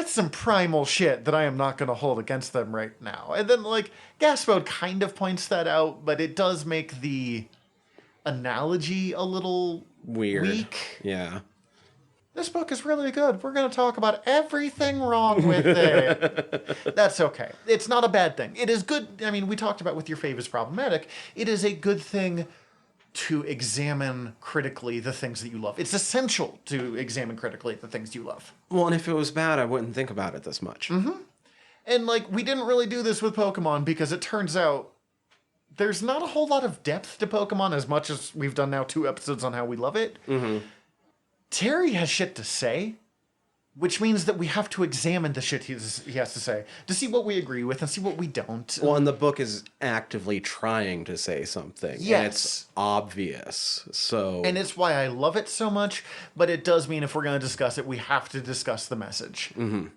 some primal shit that I am not going to hold against them right now. And then like Gas Mode kind of points that out, but it does make the analogy a little weak.
Yeah.
This book is really good. We're going to talk about everything wrong with it. That's okay. It's not a bad thing. It is good. I mean, we talked about with your fave is problematic. It is a good thing to examine critically the things that you love. It's essential to examine critically the things you love.
Well, and if it was bad, I wouldn't think about it this much.
Mm-hmm. And like, we didn't really do this with Pokemon because it turns out there's not a whole lot of depth to Pokemon as much as we've done now 2 episodes on how we love it.
Mm-hmm.
Terry has shit to say, which means that we have to examine the shit he has to say to see what we agree with and see what we don't.
Well, and the book is actively trying to say something.
Yes.
And it's obvious. So.
And it's why I love it so much, but it does mean if we're going to discuss it, we have to discuss the message.
Mm-hmm.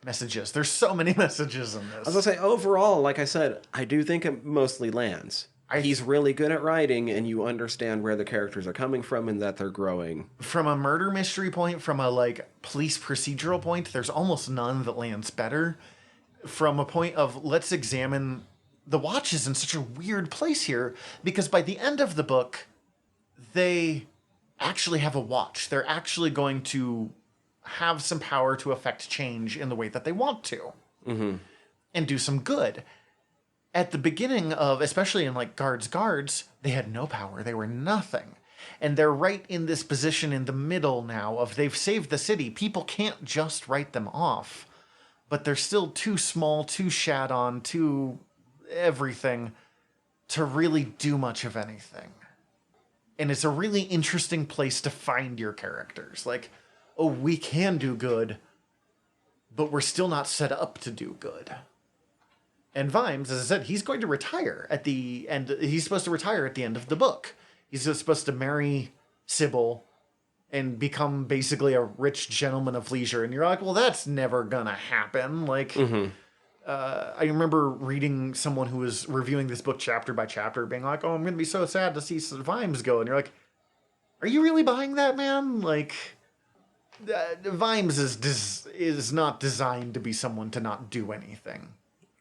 Messages. There's so many messages in this.
I was going to say, overall, like I said, I do think it mostly lands. He's really good at writing, and you understand where the characters are coming from and that they're growing.
From a murder mystery point, from a like police procedural point, there's almost none that lands better. From a point of let's examine the Watch is in such a weird place here, because by the end of the book, they actually have a watch. They're actually going to have some power to affect change in the way that they want to.
Mm-hmm.
And do some good. At the beginning of, especially in like Guards, they had no power. They were nothing. And they're right in this position in the middle now of they've saved the city. People can't just write them off. But they're still too small, too shat on, too everything to really do much of anything. And it's a really interesting place to find your characters. Like, oh, we can do good, but we're still not set up to do good. And Vimes, as I said, he's going to retire at the end. He's supposed to retire at the end of the book. He's just supposed to marry Sybil and become basically a rich gentleman of leisure. And you're like, well, that's never going to happen. Like, I remember reading someone who was reviewing this book chapter by chapter being like, oh, I'm going to be so sad to see Vimes go. And you're like, are you really buying that, man? Like, Vimes is not designed to be someone to not do anything.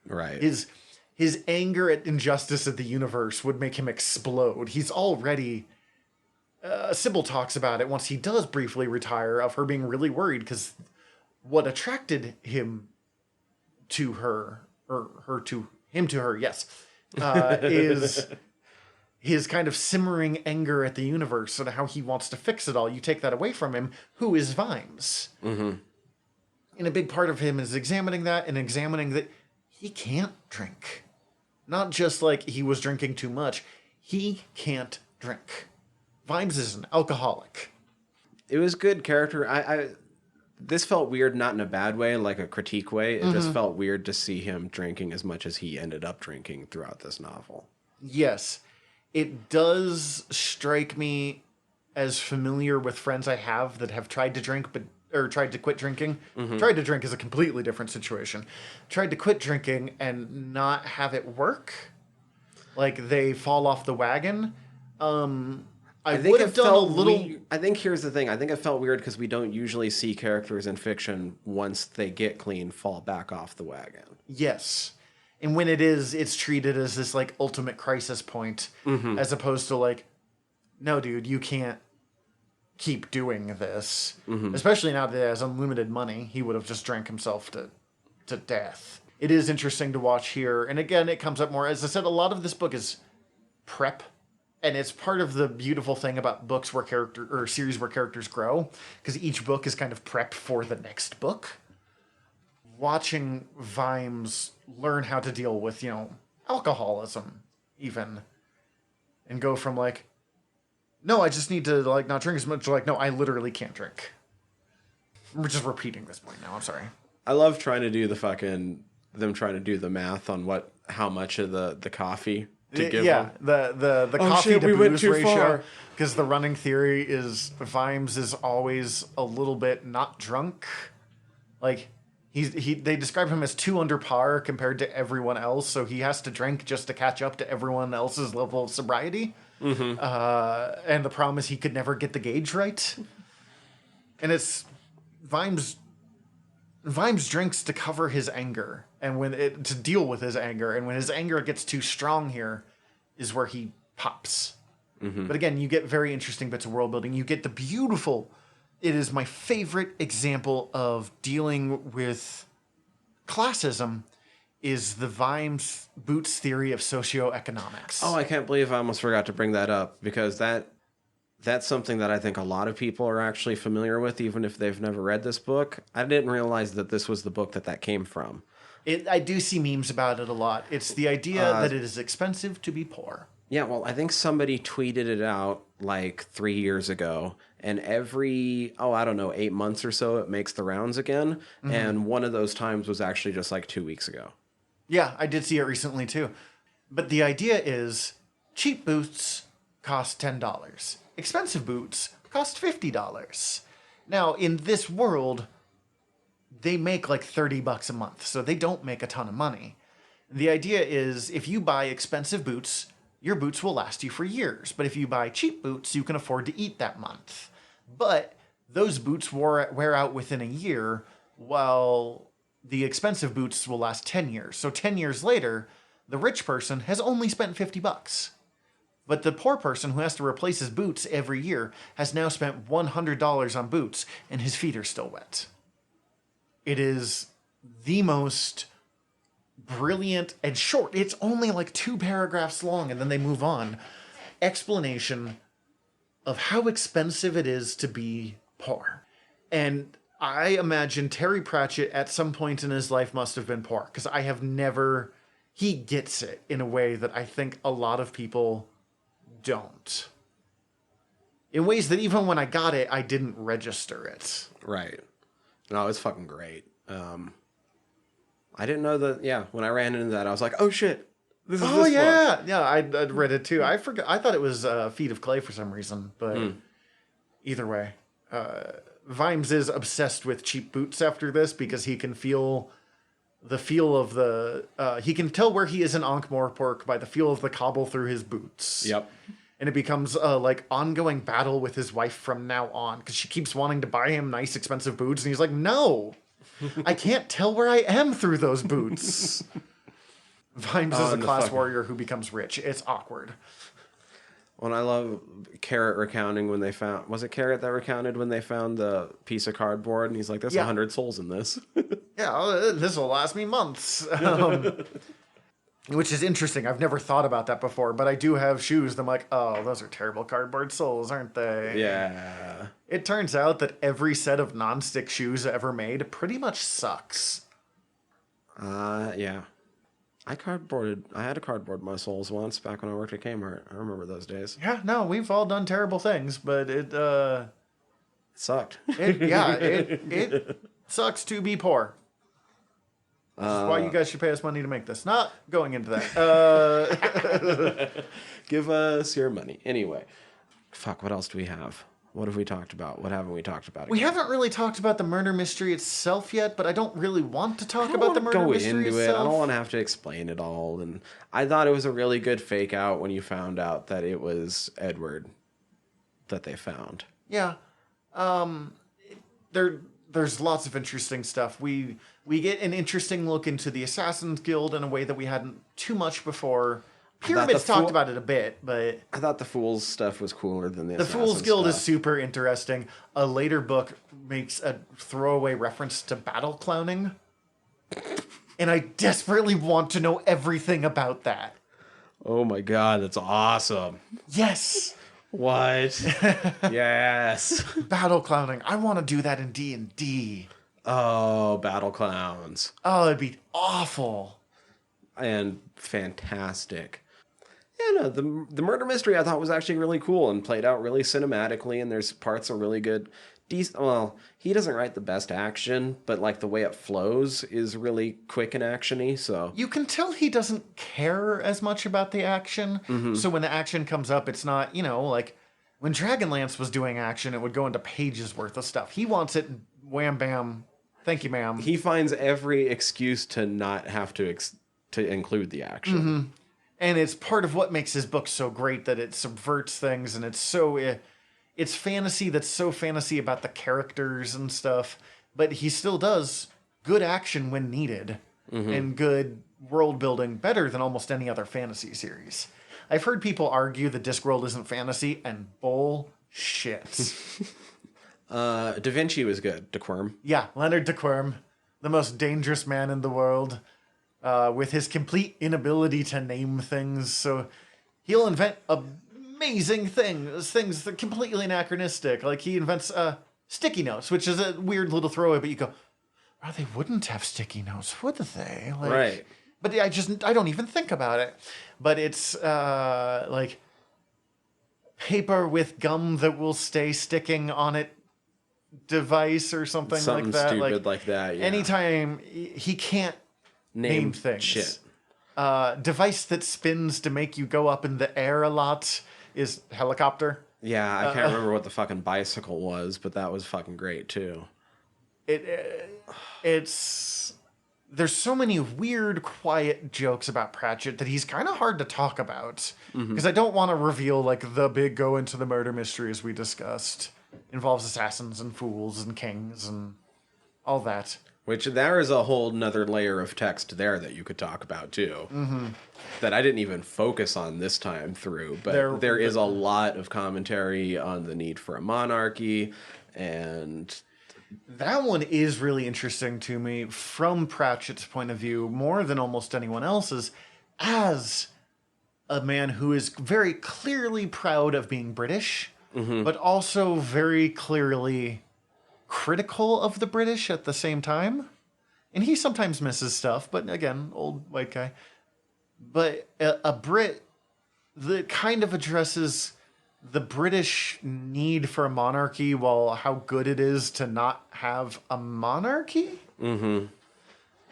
Right.
His anger at injustice of the universe would make him explode. He's already... Sybil talks about it once he does briefly retire, of her being really worried because what attracted him to her, or her to him to her, yes, is his kind of simmering anger at the universe and how he wants to fix it all. You take that away from him, who is Vimes?
Mm-hmm.
And a big part of him is examining that and examining that he can't drink. Not just like he was drinking too much. He can't drink. Vimes is an alcoholic.
It was good character. This felt weird, not in a bad way, like a critique way. It just felt weird to see him drinking as much as he ended up drinking throughout this novel.
Yes. It does strike me as familiar with friends I have that have tried to drink, or tried to quit drinking. Tried to drink is a completely different situation. Tried to quit drinking and not have it work. Like, they fall off the wagon. I would have done a little...
I think here's the thing. I think it felt weird because we don't usually see characters in fiction, once they get clean, fall back off the wagon.
Yes. And when it is, it's treated as this, like, ultimate crisis point, as opposed to, like, no, dude, you can't keep doing this. Especially now that he has unlimited money. He would have just drank himself to death. It is interesting to watch here. And again, it comes up more. As I said, a lot of this book is prep. And it's part of the beautiful thing about books where series where characters grow. Because each book is kind of prep for the next book. Watching Vimes learn how to deal with, alcoholism, even. And go from, like, no, I just need to, like, not drink as much. Like, no, I literally can't drink. We're just repeating this point now. I'm sorry.
I love trying to do them trying to do the math on how much of the coffee to give them.
The
Oh,
coffee
shit,
to
we went
booze
too
ratio.
far.
Because the running theory is Vimes is always a little bit not drunk. Like, they describe him as 2 under par compared to everyone else, so he has to drink just to catch up to everyone else's level of sobriety.
Mm-hmm.
And the problem is he could never get the gauge right. And it's Vimes drinks to cover his anger and to deal with his anger. And when his anger gets too strong here is where he pops. Mm-hmm. But again, you get very interesting bits of world building. You get it is my favorite example of dealing with classism is the Vimes Boots theory of socioeconomics.
Oh, I can't believe I almost forgot to bring that up, because that's something that I think a lot of people are actually familiar with, even if they've never read this book. I didn't realize that this was the book that came from.
I do see memes about it a lot. It's the idea that it is expensive to be poor.
Yeah, well, I think somebody tweeted it out like 3 years ago, and every, 8 months or so, it makes the rounds again. Mm-hmm. And one of those times was actually just like 2 weeks ago.
Yeah, I did see it recently too. But the idea is cheap boots cost $10. Expensive boots cost $50. Now, in this world, they make like $30 a month, so they don't make a ton of money. The idea is if you buy expensive boots, your boots will last you for years. But if you buy cheap boots, you can afford to eat that month. But those boots wear out within a year, while the expensive boots will last 10 years. So 10 years later, the rich person has only spent $50. But the poor person who has to replace his boots every year has now spent $100 on boots, and his feet are still wet. It is the most brilliant and short. It's only like 2 paragraphs long, and then they move on. Explanation of how expensive it is to be poor. And I imagine Terry Pratchett at some point in his life must have been poor, because he gets it in a way that I think a lot of people don't. In ways that even when I got it, I didn't register it.
Right. No, it's fucking great. I didn't know that, when I ran into that, I was like, oh shit, this is this book.
Yeah, I'd read it too. I thought it was Feet of Clay for some reason, but either way. Vimes is obsessed with cheap boots after this because he can feel the feel of he can tell where he is in Ankh-Morpork by the feel of the cobble through his boots.
Yep.
And it becomes a ongoing battle with his wife from now on, because she keeps wanting to buy him nice, expensive boots, and he's like, no, I can't tell where I am through those boots. Vimes is a class warrior who becomes rich. It's awkward.
Well, I love Carrot recounting when they found... Was it Carrot that recounted when they found the piece of cardboard? And he's like, there's 100 souls in this.
Yeah, this will last me months. Which is interesting. I've never thought about that before, but I do have shoes. I'm like, oh, those are terrible cardboard soles, aren't they?
Yeah.
It turns out that every set of nonstick shoes ever made pretty much sucks.
Yeah. I had to cardboard my soles once back when I worked at Kmart. I remember those days.
Yeah, no, we've all done terrible things, but it
sucked.
It sucks to be poor. Which is why you guys should pay us money to make this. Not going into that.
Give us your money. Anyway. Fuck, what else do we have? What have we talked about? What haven't we talked about?
We haven't really talked about the murder mystery itself yet, but I don't really want to talk about the murder mystery itself.
I don't want to have to explain it all. And I thought it was a really good fake out when you found out that it was Edward that they found.
Yeah. There's lots of interesting stuff. We get an interesting look into the Assassin's Guild in a way that we hadn't too much before. Pyramids talked about it a bit, but...
I thought the Fool's stuff was cooler than the Assassin's
Fool's Guild
stuff.
is super interesting. A later book makes a throwaway reference to battle clowning. And I desperately want to know everything about that.
Oh my god, that's awesome.
Yes!
What? Yes.
Battle clowning. I want to do that in D&D.
Oh, battle clowns.
Oh, it'd be awful.
And fantastic. Yeah, no, the murder mystery I thought was actually really cool and played out really cinematically, and there's parts are really good. Well, he doesn't write the best action, but like the way it flows is really quick and actiony. So
You can tell he doesn't care as much about the action. So when the action comes up, it's not, like when Dragonlance was doing action, it would go into pages worth of stuff. He wants it wham bam, thank you, ma'am.
he finds every excuse to not have to include the action.
And it's part of what makes his book so great, that it subverts things, and it's fantasy that's so fantasy about the characters and stuff, but he still does good action when needed and good world building better than almost any other fantasy series. I've heard people argue that Discworld isn't fantasy, and bullshit.
Da Vinci was good. DeQuirm.
Yeah, Leonard DeQuirm, the most dangerous man in the world, with his complete inability to name things. So he'll invent amazing things that are completely anachronistic. Like he invents sticky notes, which is a weird little throwaway, but you go, oh, they wouldn't have sticky notes, would they? Like,
Right.
But I don't even think about it. But it's like paper with gum that will stay sticking on it device or something like that.
Something stupid like that, yeah.
Anytime he can't name things.
Shit.
Device that spins to make you go up in the air a lot is helicopter.
Yeah, I can't remember what the fucking bicycle was, but that was fucking great too.
It's there's so many weird, quiet jokes about Pratchett that he's kind of hard to talk about, because I don't want to reveal like the big go into the murder mystery as we discussed. Involves assassins and fools and kings and all that.
Which there is a whole nother layer of text there that you could talk about too. That I didn't even focus on this time through, but there is a lot of commentary on the need for a monarchy, and
that one is really interesting to me from Pratchett's point of view, more than almost anyone else's, as a man who is very clearly proud of being British, but also very clearly critical of the British at the same time. And he sometimes misses stuff, but again, old white guy. But a Brit that kind of addresses the British need for a monarchy while how good it is to not have a monarchy. The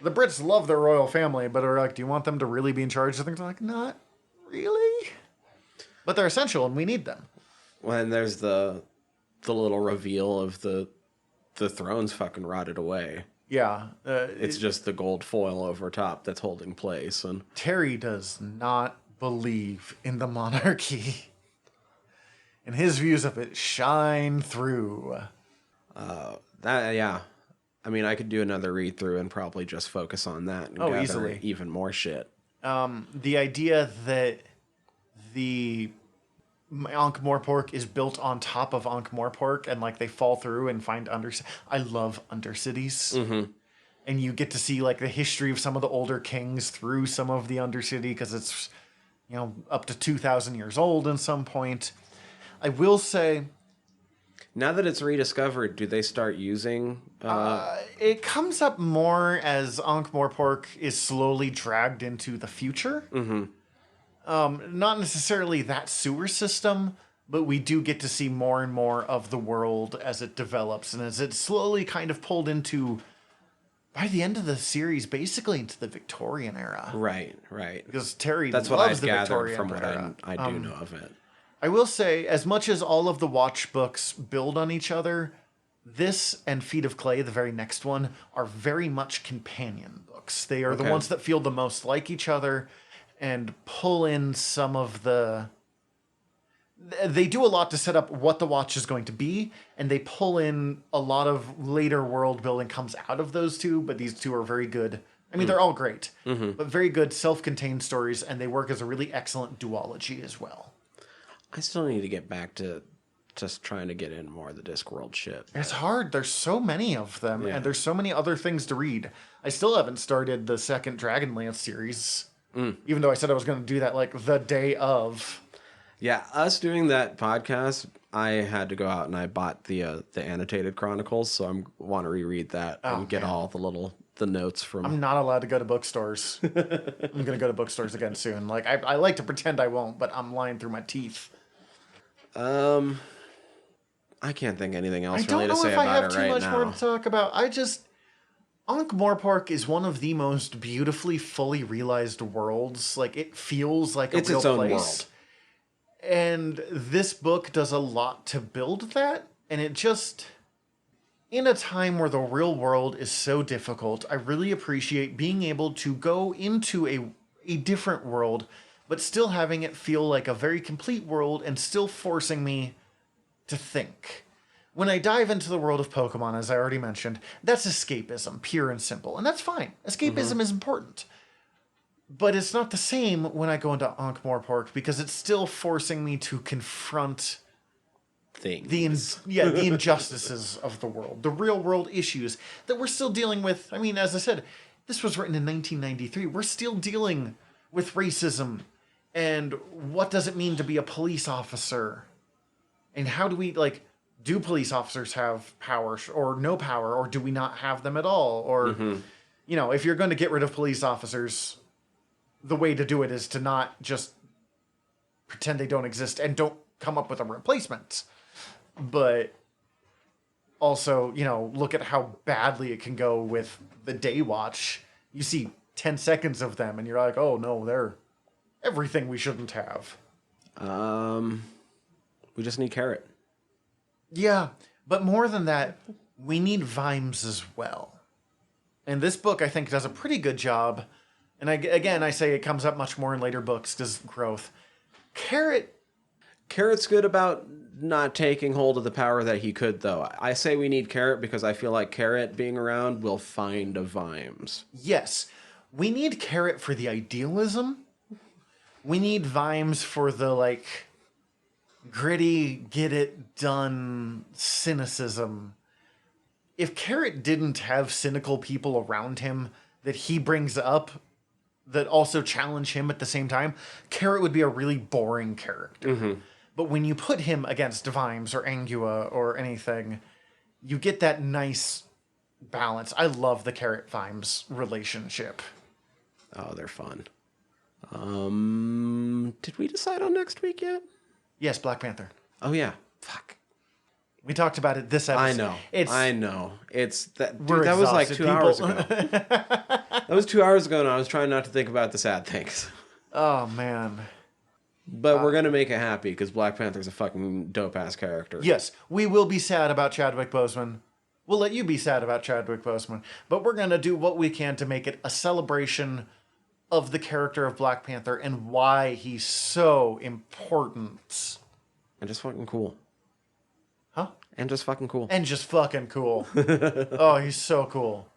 Brits love their royal family, but are like, do you want them to really be in charge of things? They're like, not really. But they're essential and we need them.
when there's the little reveal of the throne's fucking rotted away.
Yeah.
It's just the gold foil over top that's holding place. And
Terry does not believe in the monarchy. And his views of it shine through.
Yeah. I mean, I could do another read through and probably just focus on that and gather
easily.
even more shit.
The idea that the Ankh-Morpork is built on top of Ankh-Morpork and like they fall through and find I love Undercities. Mm-hmm. And you get to see like the history of some of the older kings through some of the Undercity because it's, up to 2,000 years old in some point. I will say,
now that it's rediscovered, do they start using...
it comes up more as Ankh-Morpork is slowly dragged into the future. Mm-hmm. Not necessarily that sewer system, but we do get to see more and more of the world as it develops and as it's slowly kind of pulled into, by the end of the series, basically into the Victorian era.
Right.
Because Terry
That's
loves
what I've
the
gathered
Victorian
from what
era.
I do know of it.
I will say, as much as all of the Watch books build on each other, this and Feet of Clay, the very next one, are very much companion books. They are the ones that feel the most like each other and pull in some of the... They do a lot to set up what the Watch is going to be, and they pull in a lot of later world building comes out of those two, but these two are very good. I mean, they're all great, but very good self-contained stories, and they work as a really excellent duology as well.
I still need to get back to just trying to get in more of the Discworld shit.
It's hard. There's so many of them,
Yeah.
and there's so many other things to read. I still haven't started the second Dragonlance series, even though I said I was going to do that like the day of.
Yeah, us doing that podcast, I had to go out and I bought the annotated chronicles, so I want to reread that and get all the little the notes from...
I'm not allowed to go to bookstores. I'm going to go to bookstores again soon. Like, I like to pretend I won't, but I'm lying through my teeth.
I can't think anything else really to say
I don't know if I
about
have
it
too
right
much
now.
more to talk about. Ankh-Morpork is one of the most beautifully, fully realized worlds. Like, it feels like
It's
a real
its own
place.
world.
And this book does a lot to build that. And it just... In a time where the real world is so difficult, I really appreciate being able to go into a different world, but still having it feel like a very complete world and still forcing me to think. When I dive into the world of Pokemon, as I already mentioned, that's escapism, pure and simple. And that's fine. Escapism is important. But it's not the same when I go into Ankh-Morpork because it's still forcing me to confront
Things.
the injustices of the world, the real world issues that we're still dealing with. I mean, as I said, this was written in 1993. We're still dealing with racism and what does it mean to be a police officer? And how do we, like, do police officers have power or no power, or do we not have them at all? Or, you know, if you're going to get rid of police officers, the way to do it is to not just pretend they don't exist and don't come up with a replacement. But also, you know, look at how badly it can go with the Day Watch. You see 10 seconds of them and you're like, oh no, they're everything we shouldn't have.
We just need Carrot.
Yeah, but more than that, we need Vimes as well. And this book, I think, does a pretty good job. And I say it comes up much more in later books because growth.
Carrot's good about not taking hold of the power that he could, though. I say we need Carrot because I feel like Carrot being around will find a Vimes.
Yes, we need Carrot for the idealism. We need Vimes for the, like, gritty, get it done cynicism. If Carrot didn't have cynical people around him that he brings up that also challenge him at the same time, Carrot would be a really boring character. But when you put him against Vimes or Angua or anything, you get that nice balance. I love the Carrot Vimes relationship.
Oh, they're fun. Did we decide on next week yet?
Yes, Black Panther.
Oh, yeah. Fuck.
We talked about it this episode.
I know. It's that. Dude,
We're
that was like
exhausted
2 hours ago. That was 2 hours ago, and I was trying not to think about the sad things.
Oh, man.
But we're going to make it happy, because Black Panther's a fucking dope-ass character.
Yes, we will be sad about Chadwick Boseman. We'll let you be sad about Chadwick Boseman. But we're going to do what we can to make it a celebration of the character of Black Panther and why he's so important.
And just fucking cool.
Huh?
And just fucking cool.
And just fucking cool. Oh, he's so cool.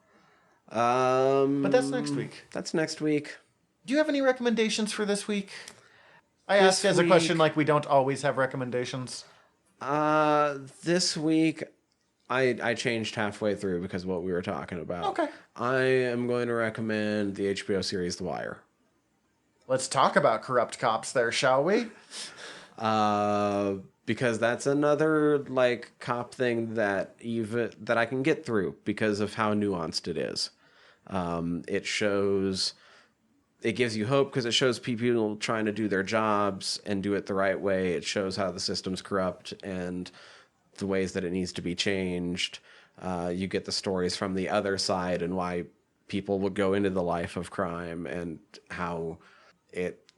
But that's next week.
That's next week.
Do you have any recommendations for this week? I asked as a question like we don't always have recommendations.
This week, I changed halfway through because of what we were talking about.
Okay.
I am going to recommend the HBO series The Wire.
Let's talk about corrupt cops there, shall we?
Because that's another like cop thing that I can get through because of how nuanced it is. It gives you hope because it shows people trying to do their jobs and do it the right way. It shows how the system's corrupt and the ways that it needs to be changed. You get the stories from the other side and why people would go into the life of crime and how it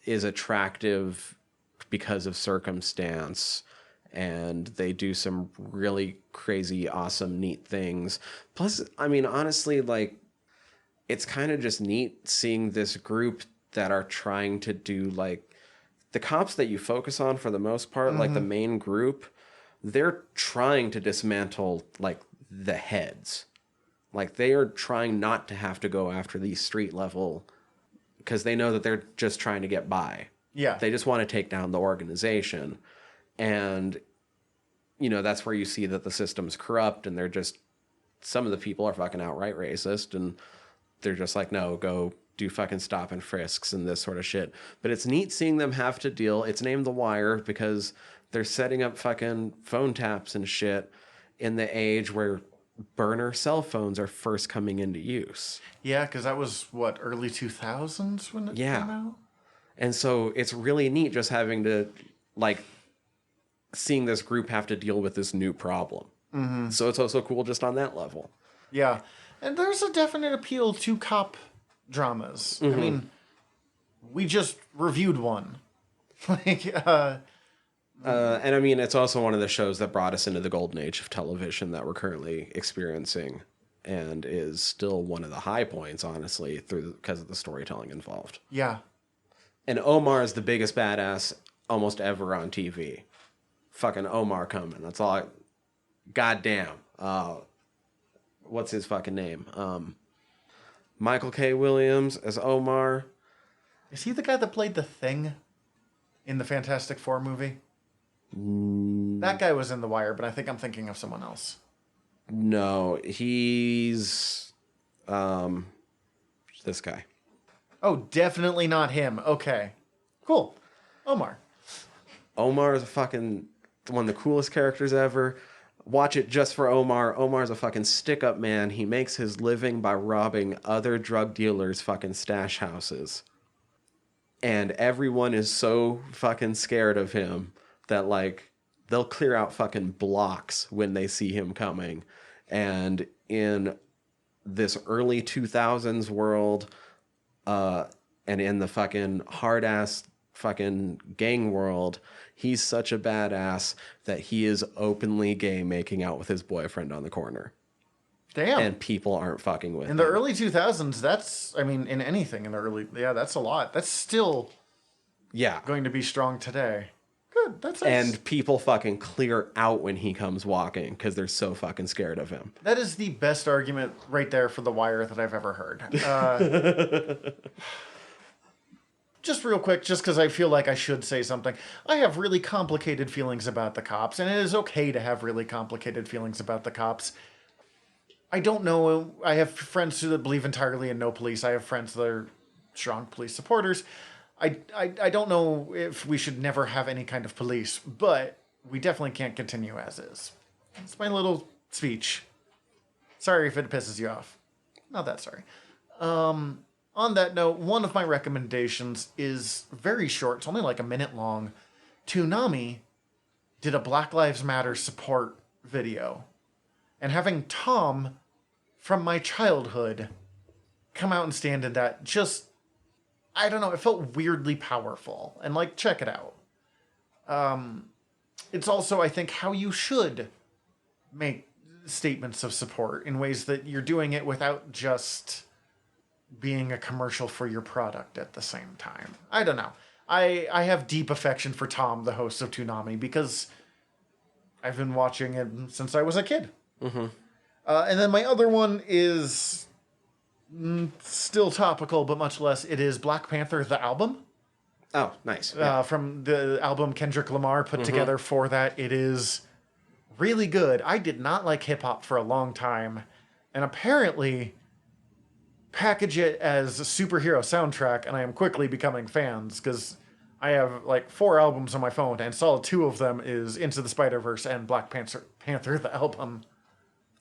is attractive because of circumstance, and they do some really crazy, awesome, neat things. Plus, I mean, honestly, like, it's kind of just neat seeing this group that are trying to do, like, the cops that you focus on for the most part, like the main group, they're trying to dismantle, like, the heads. Like, they are trying not to have to go after these street level because they know that they're just trying to get by.
Yeah.
They just want to take down the organization. And, you know, that's where you see that the system's corrupt and they're just, some of the people are fucking outright racist and they're just like, no, go do fucking stop and frisks and this sort of shit. But it's neat seeing them have to deal. It's named The Wire because they're setting up fucking phone taps and shit in the age where burner cell phones are first coming into use.
Yeah, because that was, what, early 2000s when it came out?
And so it's really neat just having to, like, seeing this group have to deal with this new problem. Mm-hmm. So it's also cool just on that level.
Yeah. And there's a definite appeal to cop dramas. Mm-hmm. I mean, we just reviewed one.
And I mean, it's also one of the shows that brought us into the golden age of television that we're currently experiencing, and is still one of the high points, honestly, because of the storytelling involved.
Yeah.
And Omar is the biggest badass almost ever on TV. Fucking Omar coming. That's all. Goddamn. What's his fucking name? Michael K. Williams as Omar.
Is he the guy that played the Thing in the Fantastic Four movie? That guy was in The Wire, but I think I'm thinking of someone else.
No, he's this guy.
Oh, definitely not him. Okay. Cool. Omar.
Omar is fucking one of the coolest characters ever. Watch it just for Omar. Omar's a fucking stick-up man. He makes his living by robbing other drug dealers' fucking stash houses. And everyone is so fucking scared of him that, like, they'll clear out fucking blocks when they see him coming. And in this early 2000s world, and in the fucking hard-ass fucking gang world, he's such a badass that he is openly gay making out with his boyfriend on the corner.
Damn.
And people aren't fucking with him.
In the early 2000s, that's, I mean, in anything in the early, yeah, that's a lot. That's still going to be strong today. Good. That's nice.
And people fucking clear out when he comes walking because they're so fucking scared of him.
That is the best argument right there for The Wire that I've ever heard. Just real quick, just because I feel like I should say something. I have really complicated feelings about the cops, and it is okay to have really complicated feelings about the cops. I don't know. I have friends that believe entirely in no police. I have friends that are strong police supporters. I don't know if we should never have any kind of police, but we definitely can't continue as is. It's my little speech. Sorry if it pisses you off. Not that sorry. On that note, one of my recommendations is very short. It's only like a minute long. Toonami did a Black Lives Matter support video. And having Tom from my childhood come out and stand in that, just, I don't know, it felt weirdly powerful. And, like, check it out. It's also, I think, how you should make statements of support in ways that you're doing it without just being a commercial for your product at the same time. I don't know. I have deep affection for Tom, the host of Toonami, because I've been watching him since I was a kid. Mm-hmm. And then my other one is still topical, but much less. It is Black Panther, the album.
Oh, nice.
From the album Kendrick Lamar put together for that. It is really good. I did not like hip-hop for a long time, and apparently package it as a superhero soundtrack, and I am quickly becoming fans, because I have like 4 albums on my phone, and solid 2 of them is Into the Spider-Verse and Black Panther the album.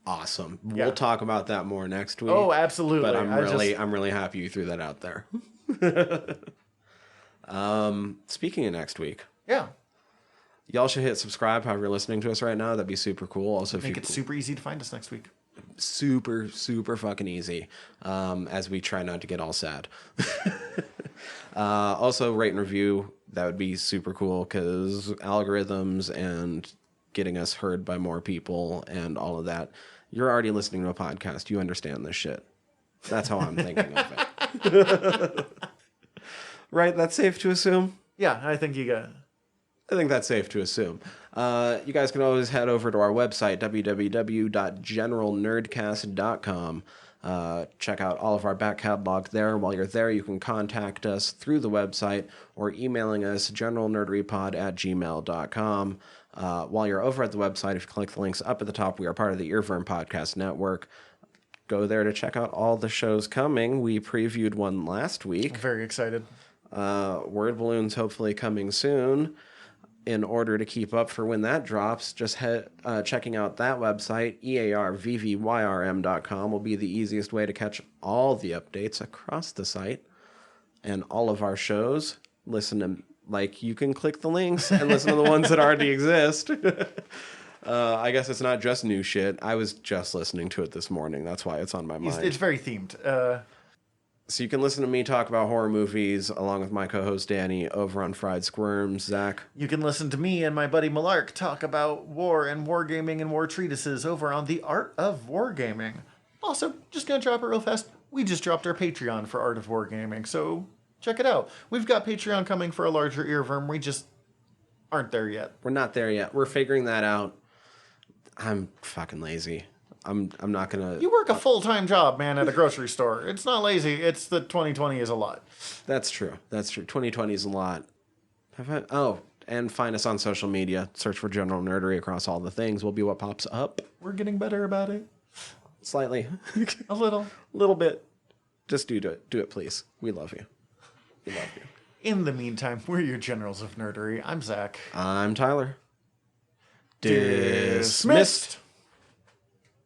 Awesome. Yeah. We'll talk about that more next week.
Oh, absolutely.
But I'm really happy you threw that out there. Speaking of next week.
Yeah.
Y'all should hit subscribe however you're listening to us right now. That'd be super cool. Also,
make it super easy to find us next week.
Super fucking easy, as we try not to get all sad. Also, rate and review. That would be super cool, because algorithms and getting us heard by more people and all of that. You're already listening to a podcast. You understand this shit. That's how I'm thinking of it. Right? That's safe to assume?
Yeah, I think you got it.
I think that's safe to assume. You guys can always head over to our website, www.generalnerdcast.com. Check out all of our back catalog there. While you're there, you can contact us through the website or emailing us generalnerderypod@gmail.com. While you're over at the website, if you click the links up at the top, we are part of the Earworm Podcast Network. Go there to check out all the shows coming. We previewed one last week.
I'm very excited.
Word Balloon's hopefully coming soon. in order to keep up for when that drops, just checking out that website, earvvyrm.com, will be the easiest way to catch all the updates across the site and all of our shows. Listen to, like, you can click the links and listen to the ones that already exist. I guess it's not just new shit. I was just listening to it this morning. That's why it's on my mind.
It's very themed.
So you can listen to me talk about horror movies along with my co-host Danny over on Fried Squirms. Zach.
You can listen to me and my buddy Malark talk about war and wargaming and war treatises over on The Art of Wargaming. Also, just gonna drop it real fast. We just dropped our Patreon for Art of Wargaming, so check it out. We've got Patreon coming for a larger earworm. We just aren't there yet.
We're not there yet. We're figuring that out. I'm fucking lazy. I'm not gonna...
You work a full-time job, man, at a grocery store. It's not lazy. It's the 2020 is a lot.
That's true. 2020 is a lot. And find us on social media. Search for General Nerdery across all the things. Will be what pops up.
We're getting better about it.
Slightly.
A little.
A little bit. Just do it. Do it, please. We love you. We love you.
In the meantime, we're your generals of nerdery. I'm Zach.
I'm Tyler.
Dismissed.